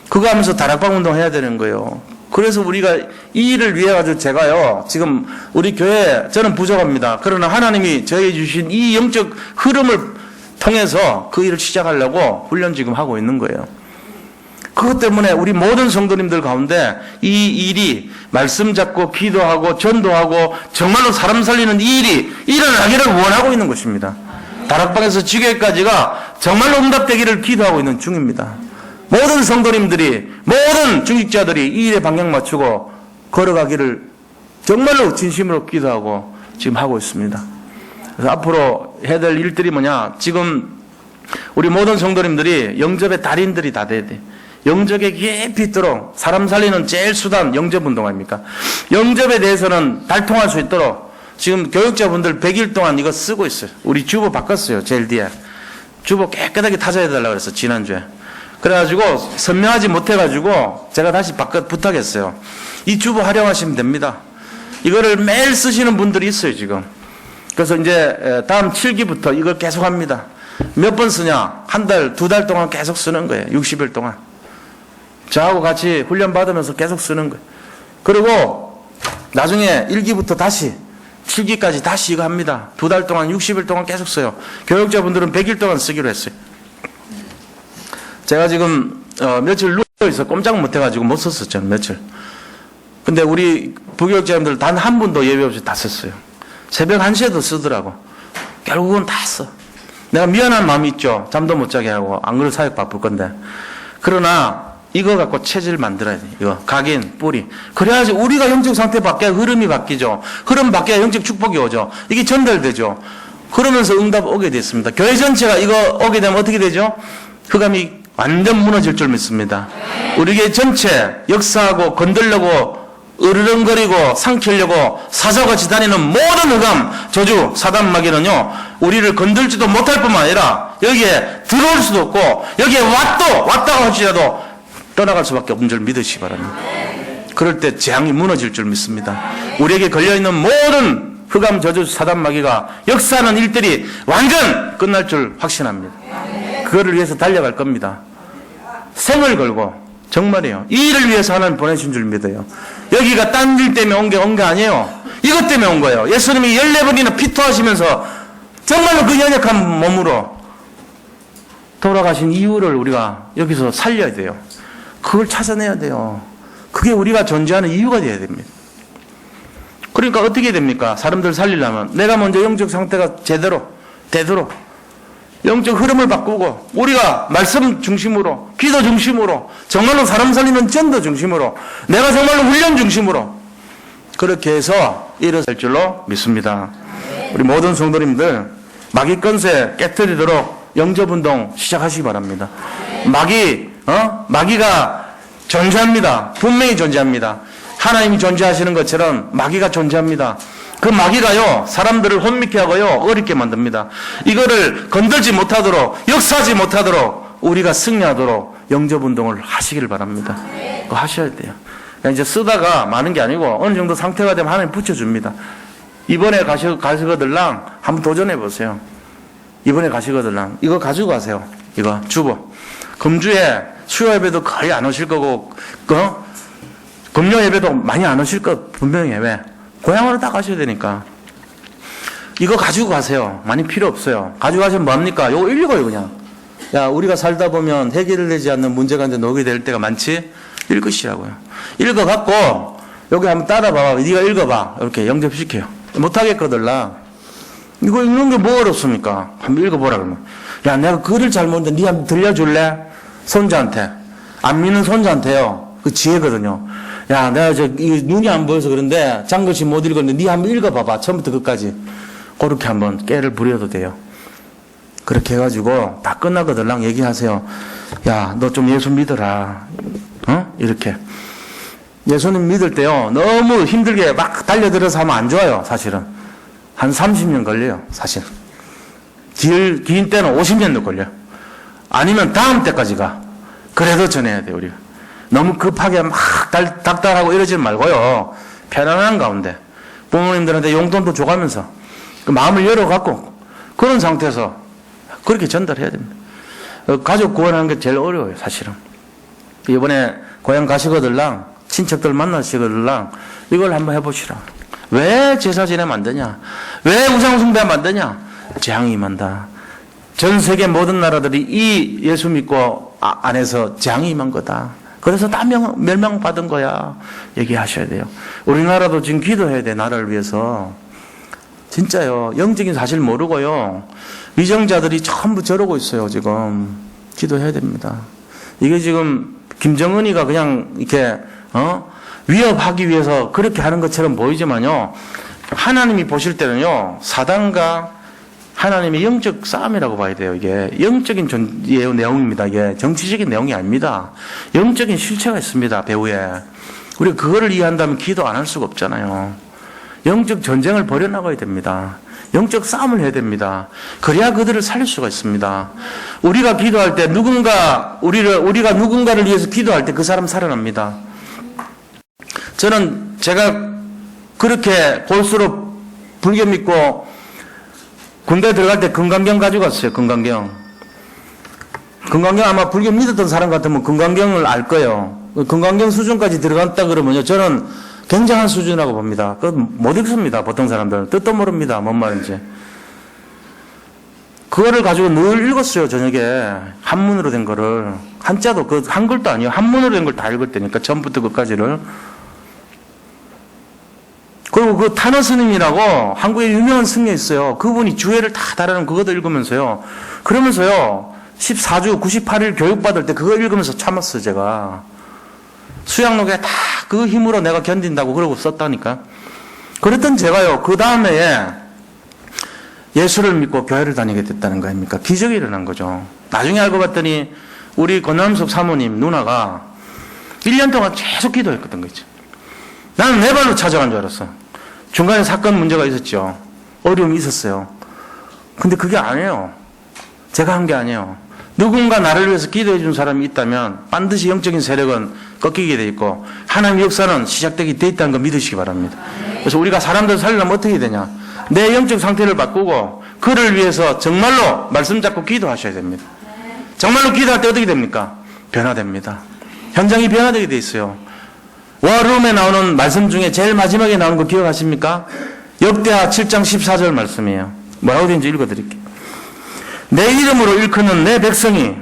그거 하면서 다락방 운동 해야 되는 거예요. 그래서 우리가 이 일을 위해 가지고 제가요, 지금 우리 교회, 저는 부족합니다. 그러나 하나님이 저에게 주신 이 영적 흐름을 통해서 그 일을 시작하려고 훈련 지금 하고 있는 거예요. 그것 때문에 우리 모든 성도님들 가운데 이 일이 말씀 잡고 기도하고 전도하고 정말로 사람 살리는 이 일이 일어나기를 원하고 있는 것입니다. 다락방에서 지교회까지가 정말로 응답되기를 기도하고 있는 중입니다. 모든 성도님들이, 모든 중직자들이 이 일에 방향 맞추고 걸어가기를 정말로 진심으로 기도하고 지금 하고 있습니다. 그래서 앞으로 해야 될 일들이 뭐냐? 지금 우리 모든 성도님들이 영접의 달인들이 다 돼야 돼. 영접에 깊이 있도록 사람 살리는 제일 수단 영접운동 아닙니까? 영접에 대해서는 달통할 수 있도록 지금 교육자분들 100일 동안 이거 쓰고 있어요. 우리 주보 바꿨어요. 제일 뒤에. 주보 깨끗하게 타자해달라고 그랬어. 지난주에. 그래가지고 선명하지 못해가지고 제가 다시 부탁했어요. 이 주보 활용하시면 됩니다. 이거를 매일 쓰시는 분들이 있어요. 지금. 그래서 이제 다음 7기부터 이걸 계속 합니다. 몇 번 쓰냐? 한 달, 2달 동안 계속 쓰는 거예요. 60일 동안. 저하고 같이 훈련 받으면서 계속 쓰는 거예요. 그리고 나중에 1기부터 다시 7기까지 다시 이거 합니다. 2달 동안 60일 동안 계속 써요. 교육자분들은 100일 동안 쓰기로 했어요. 제가 지금 며칠 누워있어 꼼짝 못해가지고 못 썼었죠. 며칠. 근데 우리 부교육자분들 단 한 분도 예외 없이 다 썼어요. 새벽 1시에도 쓰더라고. 결국은 다 써. 내가 미안한 마음이 있죠. 잠도 못 자게 하고 안 그래도 사역 바쁠 건데. 그러나 이거 갖고 체질을 만들어야 돼. 이거 각인, 뿌리. 그래야지 우리가 영적 상태 바뀌어야 흐름이 바뀌죠. 흐름 바뀌어야 영적 축복이 오죠. 이게 전달되죠. 그러면서 응답 오게 됐습니다. 교회 전체가 이거 오게 되면 어떻게 되죠? 흑암이 완전 무너질 줄 믿습니다. 우리 교회 전체 역사하고 건들려고 으르렁거리고 삼키려고 사자같이 다니는 모든 흑암, 저주, 사단 마귀는요, 우리를 건들지도 못할 뿐만 아니라 여기에 들어올 수도 없고 여기에 왔다고 할지라도 떠나갈 수밖에 없는 줄 믿으시기 바랍니다. 그럴 때 재앙이 무너질 줄 믿습니다. 우리에게 걸려있는 모든 흑암, 저주, 사단 마귀가 역사하는 일들이 완전 끝날 줄 확신합니다. 그거를 위해서 달려갈 겁니다. 생을 걸고 정말이에요. 이 일을 위해서 하나님 보내신 줄 믿어요. 여기가 딴 일 때문에 온 게 아니에요. 이것 때문에 온 거예요. 예수님이 14번이나 피토하시면서 정말로 그 연약한 몸으로 돌아가신 이유를 우리가 여기서 살려야 돼요. 그걸 찾아내야 돼요. 그게 우리가 존재하는 이유가 되어야 됩니다. 그러니까 어떻게 됩니까? 사람들 살리려면 내가 먼저 영적 상태가 되도록 영적 흐름을 바꾸고 우리가 말씀 중심으로, 기도 중심으로, 정말로 사람 살리는 전도 중심으로, 내가 정말로 훈련 중심으로 그렇게 해서 일어설 줄로 믿습니다. 우리 모든 성도님들 마귀 건세 깨뜨리도록 영접운동 시작하시기 바랍니다. 마귀가 존재합니다. 분명히 존재합니다. 하나님이 존재하시는 것처럼 마귀가 존재합니다. 그 마귀가요, 사람들을 혼미케 하고요, 어렵게 만듭니다. 이거를 건들지 못하도록, 역사하지 못하도록, 우리가 승리하도록 영접운동을 하시기를 바랍니다. 그거 하셔야 돼요. 그러니까 이제 쓰다가 많은 게 아니고, 어느 정도 상태가 되면 하나님 붙여줍니다. 이번에 가시거들랑 한번 도전해보세요. 이번에 가시거들랑. 이거 가지고 가세요. 이거, 주보. 금주에 수요 예배도 거의 안 오실 거고, 금요 예배도 많이 안 오실 거 분명히 왜? 고향으로 딱 가셔야 되니까. 이거 가지고 가세요. 많이 필요 없어요. 가지고 가시면 뭐합니까? 이거 읽어요, 그냥. 야, 우리가 살다 보면 해결되지 않는 문제가 이제 녹이 될 때가 많지? 읽으시라고요. 읽어갖고, 여기 한번 따라봐봐. 네가 읽어봐. 이렇게 영접시켜요. 못하겠거들라. 이거 읽는 게 뭐 어렵습니까? 한번 읽어보라, 그러면. 야, 내가 글을 잘 모르는데 네 한번 들려줄래? 손자한테. 안 믿는 손자한테요. 그 지혜거든요. 야, 내가 눈이 안 보여서 그런데 장글씨 못 읽었는데 네 한번 읽어봐봐. 처음부터 끝까지. 그렇게 한번 깨를 부려도 돼요. 그렇게 해가지고 다 끝나거들랑 얘기하세요. 야, 너 좀 예수 믿어라. 이렇게. 예수님 믿을 때요, 너무 힘들게 막 달려들어서 하면 안 좋아요, 사실은. 한 30년 걸려요, 사실. 긴 때는 50년도 걸려요. 아니면 다음 때까지 가. 그래도 전해야 돼요, 우리가. 너무 급하게 막 닥달하고 이러지 말고요. 편안한 가운데 부모님들한테 용돈도 줘가면서 그 마음을 열어갖고 그런 상태에서 그렇게 전달해야 됩니다. 가족 구원하는 게 제일 어려워요, 사실은. 이번에 고향 가시거들랑 친척들 만나시거들랑 이걸 한번 해보시라. 왜 제사 지내면 안 되냐? 왜 우상 숭배하면 안 되냐? 재앙이 임한다. 전 세계 모든 나라들이 이 예수 믿고 안에서 재앙이 임한 거다. 그래서 다 멸망받은 거야. 얘기하셔야 돼요. 우리나라도 지금 기도해야 돼, 나라를 위해서. 진짜요. 영적인 사실 모르고요. 위정자들이 전부 저러고 있어요, 지금. 기도해야 됩니다. 이게 지금 김정은이가 그냥 이렇게, 위협하기 위해서 그렇게 하는 것처럼 보이지만요. 하나님이 보실 때는요, 사단과 하나님의 영적 싸움이라고 봐야 돼요. 이게 영적인 내용입니다. 이게 정치적인 내용이 아닙니다. 영적인 실체가 있습니다. 배후에. 우리가 그거를 이해한다면 기도 안 할 수가 없잖아요. 영적 전쟁을 벌여나가야 됩니다. 영적 싸움을 해야 됩니다. 그래야 그들을 살릴 수가 있습니다. 우리가 기도할 때 우리가 누군가를 위해서 기도할 때 그 사람 살아납니다. 저는 제가 그렇게 볼수록 불교 믿고 군대 들어갈 때 금강경 가지고 갔어요. 금강경 아마 불교 믿었던 사람 같으면 금강경을 알 거예요. 금강경 수준까지 들어갔다 그러면요, 저는 굉장한 수준이라고 봅니다. 못 읽습니다. 보통 사람들은 뜻도 모릅니다. 뭔 말인지. 그거를 가지고 늘 읽었어요. 저녁에 한문으로 된 거를. 한자도 그 한글도 아니에요. 한문으로 된 걸 다 읽을 때니까 처음부터 끝까지를. 그리고 그 탄어 스님이라고 한국에 유명한 스님이 있어요. 그분이 주회를 다 달아놓은 그것도 읽으면서요. 그러면서요, 14주 98일 교육받을 때 그거 읽으면서 참았어요, 제가. 수양록에 다 그 힘으로 내가 견딘다고 그러고 썼다니까. 그랬던 제가요, 그 다음에 예수를 믿고 교회를 다니게 됐다는 거 아닙니까? 기적이 일어난 거죠. 나중에 알고 봤더니 우리 권남숙 사모님 누나가 1년 동안 계속 기도했거든 거죠. 나는 내 발로 찾아간 줄 알았어. 중간에 사건 문제가 있었죠. 어려움이 있었어요. 근데 그게 아니에요. 제가 한 게 아니에요. 누군가 나를 위해서 기도해 준 사람이 있다면 반드시 영적인 세력은 꺾이게 돼 있고 하나님의 역사는 시작되게 돼 있다는 거 믿으시기 바랍니다. 그래서 우리가 사람들 살려면 어떻게 되냐? 내 영적 상태를 바꾸고 그를 위해서 정말로 말씀 잡고 기도하셔야 됩니다. 정말로 기도할 때 어떻게 됩니까? 변화됩니다. 현장이 변화되게 돼 있어요. 워룸에 나오는 말씀 중에 제일 마지막에 나오는 거 기억하십니까? 역대하 7장 14절 말씀이에요. 뭐라고 되는지 읽어드릴게요. 내 이름으로 일컫는 내 백성이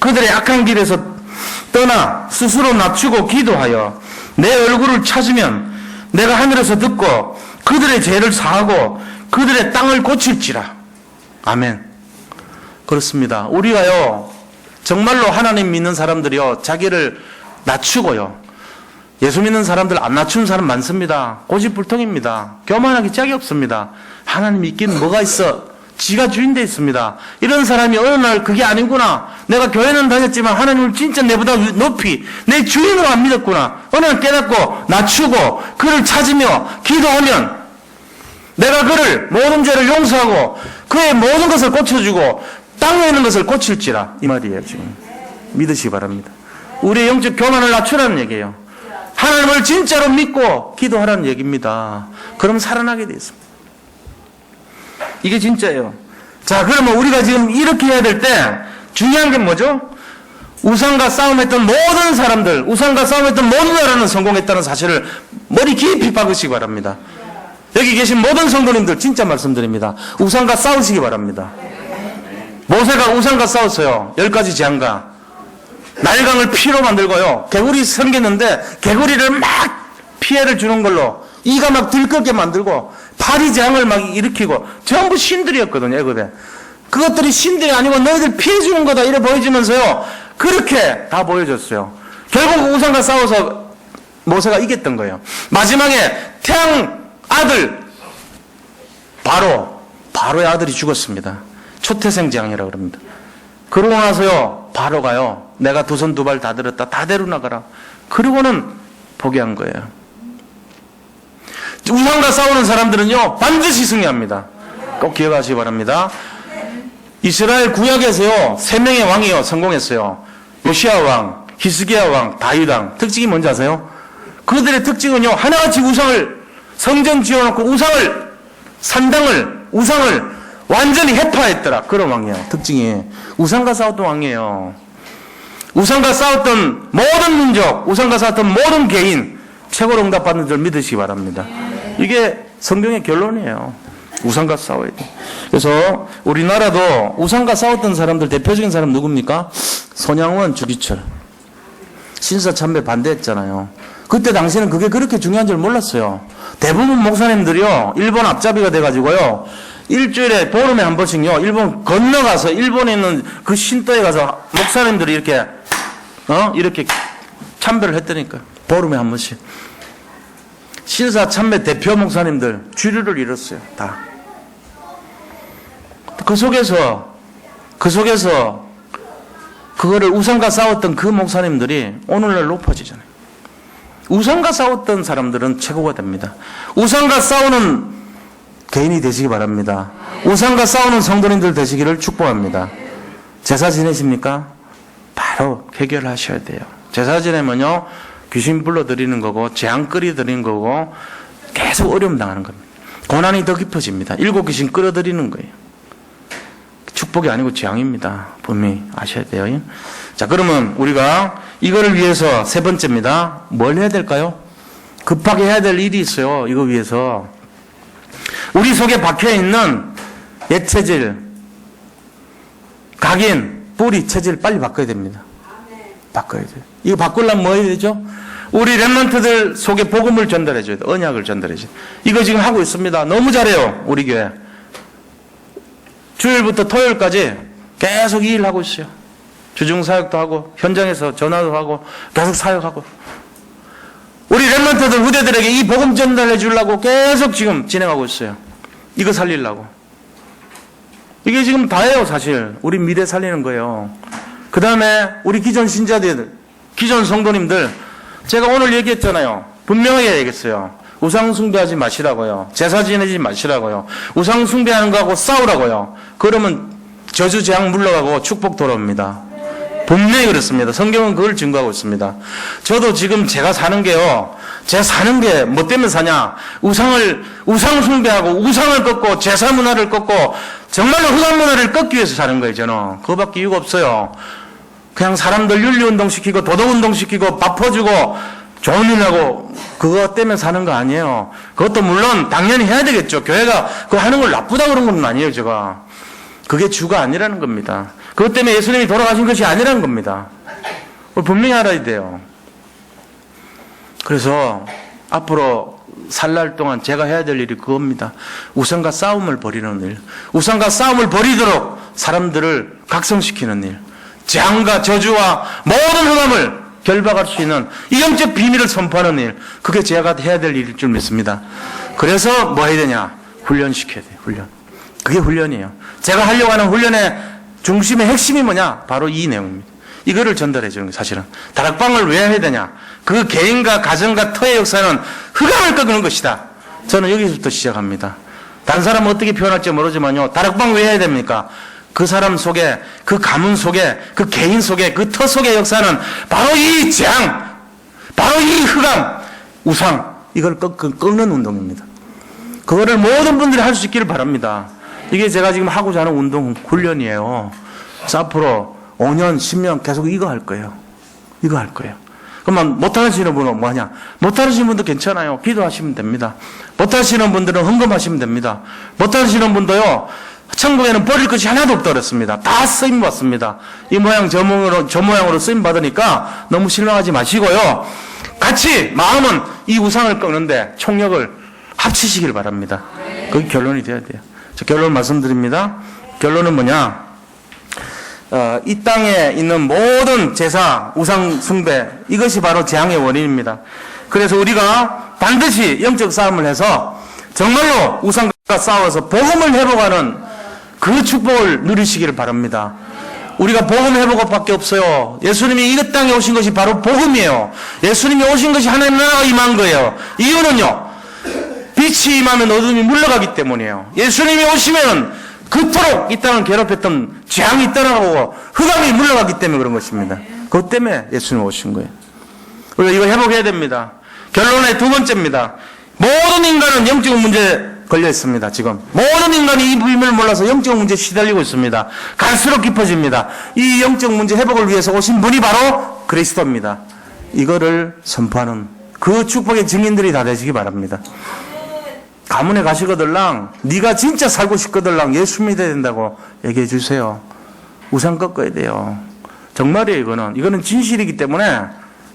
그들의 악한 길에서 떠나 스스로 낮추고 기도하여 내 얼굴을 찾으면 내가 하늘에서 듣고 그들의 죄를 사하고 그들의 땅을 고칠지라. 아멘. 그렇습니다. 우리가요, 정말로 하나님 믿는 사람들이요, 자기를 낮추고요, 예수 믿는 사람들 안 낮추는 사람 많습니다. 고집불통입니다. 교만하기 짝이 없습니다. 하나님 믿기는 뭐가 있어? 지가 주인 돼 있습니다. 이런 사람이 어느 날 그게 아니구나, 내가 교회는 다녔지만 하나님을 진짜 내보다 높이 내 주인으로 안 믿었구나, 어느 날 깨닫고 낮추고 그를 찾으며 기도하면 내가 그를 모든 죄를 용서하고 그의 모든 것을 고쳐주고 땅에 있는 것을 고칠지라. 이 말이에요. 지금 믿으시기 바랍니다. 우리의 영적 교만을 낮추라는 얘기예요. 하나님을 진짜로 믿고 기도하라는 얘기입니다. 그럼 살아나게 돼 있습니다. 이게 진짜예요. 자, 그러면 우리가 지금 이렇게 해야 될 때 중요한 게 뭐죠? 우상과 싸움했던 모든 사람들, 우상과 싸움했던 모든 나라는 성공했다는 사실을 머리 깊이 박으시기 바랍니다. 여기 계신 모든 성도님들 진짜 말씀드립니다. 우상과 싸우시기 바랍니다. 모세가 우상과 싸웠어요. 10가지 재앙과 나일강을 피로 만들고요, 개구리 생겼는데 개구리를 막 피해를 주는 걸로 이가 막 들끓게 만들고 파리 재앙을 막 일으키고 전부 신들이었거든요. 애굽에. 그것들이 신들이 아니고 너희들 피해 주는 거다 이래 보여주면서요, 그렇게 다 보여줬어요. 결국 우상과 싸워서 모세가 이겼던 거예요. 마지막에 태양 아들 바로의 아들이 죽었습니다. 초태생 재앙이라고 그럽니다. 그러고 나서요, 바로가요, 내가 두 손 두 발 다 들었다, 다 데려 나가라. 그러고는 포기한 거예요. 우상과 싸우는 사람들은요, 반드시 승리합니다. 꼭 기억하시기 바랍니다. 이스라엘 구약에서요, 3명의 왕이요 성공했어요. 요시야 왕, 히스기야 왕, 다윗 왕. 특징이 뭔지 아세요? 그들의 특징은요, 하나같이 우상을, 성전 지어놓고 우상을 완전히 해파했더라. 그런 왕이에요. 특징이. 우상과 싸웠던 왕이에요. 우상과 싸웠던 모든 민족, 우상과 싸웠던 모든 개인, 최고로 응답받는 줄 믿으시기 바랍니다. 이게 성경의 결론이에요. 우상과 싸워야 돼. 그래서 우리나라도 우상과 싸웠던 사람들 대표적인 사람 누굽니까? 손양원, 주기철. 신사참배 반대했잖아요. 그때 당시에는 그게 그렇게 중요한 줄 몰랐어요. 대부분 목사님들이요, 일본 앞잡이가 돼가지고요, 일주일에 보름에 한 번씩요, 일본 건너가서 일본에 있는 그 신도에 가서 목사님들이 이렇게 참배를 했다니까요. 보름에 한 번씩. 신사 참배 대표 목사님들 주류를 이뤘어요. 다. 그 속에서 그거를 우상과 싸웠던 그 목사님들이 오늘날 높아지잖아요. 우상과 싸웠던 사람들은 최고가 됩니다. 우상과 싸우는 개인이 되시기 바랍니다. 우상과 싸우는 성도님들 되시기를 축복합니다. 제사 지내십니까? 바로 해결하셔야 돼요. 제사 지내면요, 귀신 불러드리는 거고, 재앙 끌어들이는 거고, 계속 어려움 당하는 겁니다. 고난이 더 깊어집니다. 7 귀신 끌어들이는 거예요. 축복이 아니고 재앙입니다. 분명히 아셔야 돼요. 자, 그러면 우리가 이거를 위해서 세 번째입니다. 뭘 해야 될까요? 급하게 해야 될 일이 있어요. 이거 위해서. 우리 속에 박혀있는 옛체질, 각인, 뿌리, 체질 빨리 바꿔야 됩니다. 바꿔야 돼요. 이거 바꾸려면 뭐 해야 되죠? 우리 렘넌트들 속에 복음을 전달해줘야 돼요. 언약을 전달해줘야 돼요. 이거 지금 하고 있습니다. 너무 잘해요. 우리 교회. 주일부터 토요일까지 계속 이 일 하고 있어요. 주중사역도 하고 현장에서 전화도 하고 계속 사역하고, 우리 렘넌트들 후대들에게 이 복음 전달해 주려고 계속 지금 진행하고 있어요. 이거 살리려고. 이게 지금 다예요. 사실 우리 미래 살리는 거예요. 그 다음에 우리 기존 신자들, 기존 성도님들, 제가 오늘 얘기했잖아요. 분명하게 얘기했어요. 우상 숭배하지 마시라고요. 제사 지내지 마시라고요. 우상 숭배하는 거하고 싸우라고요. 그러면 저주 재앙 물러가고 축복 돌아옵니다. 분명히 그렇습니다. 성경은 그걸 증거하고 있습니다. 저도 지금 제가 사는 게요, 제가 사는 게 뭐 때문에 사냐? 우상 숭배하고 우상을 꺾고 제사 문화를 꺾고 정말로 흑암 문화를 꺾기 위해서 사는 거예요. 저는 그거밖에 이유가 없어요. 그냥 사람들 윤리운동 시키고 도덕운동 시키고 밥 퍼주고 좋은 일 하고 그거 때문에 사는 거 아니에요. 그것도 물론 당연히 해야 되겠죠. 교회가 그거 하는 걸 나쁘다고 그런 건 아니에요. 제가 그게 주가 아니라는 겁니다. 그것 때문에 예수님이 돌아가신 것이 아니라는 겁니다. 분명히 알아야 돼요. 그래서 앞으로 살 날 동안 제가 해야 될 일이 그겁니다. 우상과 싸움을 벌이는 일, 우상과 싸움을 벌이도록 사람들을 각성시키는 일, 재앙과 저주와 모든 흑암을 결박할 수 있는 이 영적 비밀을 선포하는 일, 그게 제가 해야 될 일일 줄 믿습니다. 그래서 뭐 해야 되냐? 훈련시켜야 돼요. 훈련. 그게 훈련이에요. 제가 하려고 하는 훈련의 중심의 핵심이 뭐냐? 바로 이 내용입니다. 이거를 전달해 주는 거예요. 사실은 다락방을 왜 해야 되냐? 그 개인과 가정과 터의 역사는 흑암을 꺾는 것이다. 저는 여기서부터 시작합니다. 다른 사람은 어떻게 표현할지 모르지만요, 다락방 왜 해야 됩니까? 그 사람 속에, 그 가문 속에, 그 개인 속에, 그 터 속의 역사는 바로 이 재앙, 바로 이 흑암, 우상, 이걸 꺾는 운동입니다. 그거를 모든 분들이 할 수 있기를 바랍니다. 이게 제가 지금 하고자 하는 운동 훈련이에요. 그래서 앞으로 5년, 10년 계속 이거 할 거예요. 이거 할 거예요. 그러면 못하시는 분은 뭐하냐? 못하시는 분도 괜찮아요. 기도하시면 됩니다. 못하시는 분들은 헌금하시면 됩니다. 못하시는 분도요, 천국에는 버릴 것이 하나도 없다 그랬습니다. 다 쓰임 받습니다. 이 모양 저 모양으로 쓰임 받으니까 너무 실망하지 마시고요. 같이 마음은 이 우상을 꺾는데 총력을 합치시길 바랍니다. 그게 결론이 돼야 돼요. 자, 결론 말씀드립니다. 결론은 뭐냐? 이 땅에 있는 모든 제사, 우상 숭배, 이것이 바로 재앙의 원인입니다. 그래서 우리가 반드시 영적 싸움을 해서 정말로 우상과 싸워서 복음을 회복하는 그 축복을 누리시기를 바랍니다. 우리가 복음 회복밖에 없어요. 예수님이 이 땅에 오신 것이 바로 복음이에요. 예수님이 오신 것이 하나님 나라가 임한 거예요. 이유는요, 빛이 임하면 어둠이 물러가기 때문이에요. 예수님이 오시면 그토록 이 땅을 괴롭혔던 재앙이 떠나가고 흑암이 물러가기 때문에 그런 것입니다. 그것 때문에 예수님 오신 거예요. 우리가 이거 회복해야 됩니다. 결론의 두 번째입니다. 모든 인간은 영적 문제에 걸려 있습니다. 지금 모든 인간이 이 비밀을 몰라서 영적 문제에 시달리고 있습니다. 갈수록 깊어집니다. 이 영적 문제 회복을 위해서 오신 분이 바로 그리스도입니다. 이거를 선포하는 그 축복의 증인들이 다 되시기 바랍니다. 가문에 가시거들랑 네가 진짜 살고 싶거들랑 예수 믿어야 된다고 얘기해 주세요. 우상 꺾어야 돼요. 정말이에요. 이거는 진실이기 때문에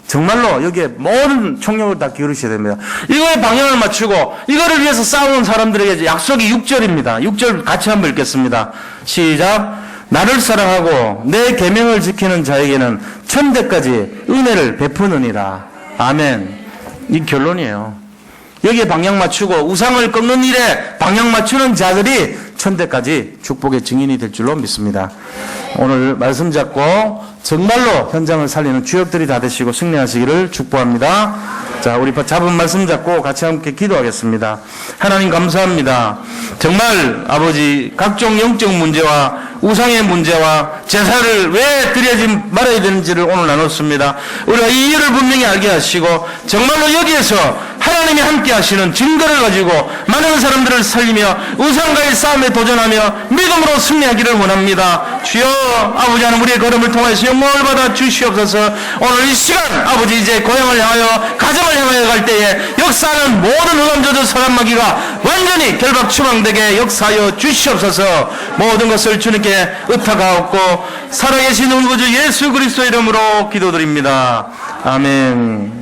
정말로 여기에 모든 총력을 다 기울이셔야 됩니다. 이거에 방향을 맞추고 이거를 위해서 싸우는 사람들에게 약속이 6절입니다. 6절 같이 한번 읽겠습니다. 시작. 나를 사랑하고 내 계명을 지키는 자에게는 천대까지 은혜를 베푸느니라. 아멘. 이 결론이에요. 여기에 방향 맞추고 우상을 꺾는 일에 방향 맞추는 자들이 천대까지 축복의 증인이 될 줄로 믿습니다. 오늘 말씀 잡고 정말로 현장을 살리는 주역들이 다 되시고 승리하시기를 축복합니다. 자, 우리 잡은 말씀 잡고 같이 함께 기도하겠습니다. 하나님 감사합니다. 정말 아버지 각종 영적 문제와 우상의 문제와 제사를 왜 드리지 말아야 되는지를 오늘 나눴습니다. 우리가 이 일을 분명히 알게 하시고 정말로 여기에서 하나님이 함께 하시는 증거를 가지고 많은 사람들을 살리며 우상과의 싸움에 도전하며 믿음으로 승리하기를 원합니다. 주여 아버지 하나님 우리의 걸음을 통해서 영광을 받아 주시옵소서. 오늘 이 시간 아버지 이제 고향을 향하여 가정을 향하여 갈 때에 역사하는 모든 흑암저주 사람마귀가 완전히 결박 추방되게 역사하여 주시옵소서. 모든 것을 주님께 의탁하옵고 살아계신 우리 구주 예수 그리스도 이름으로 기도드립니다. 아멘.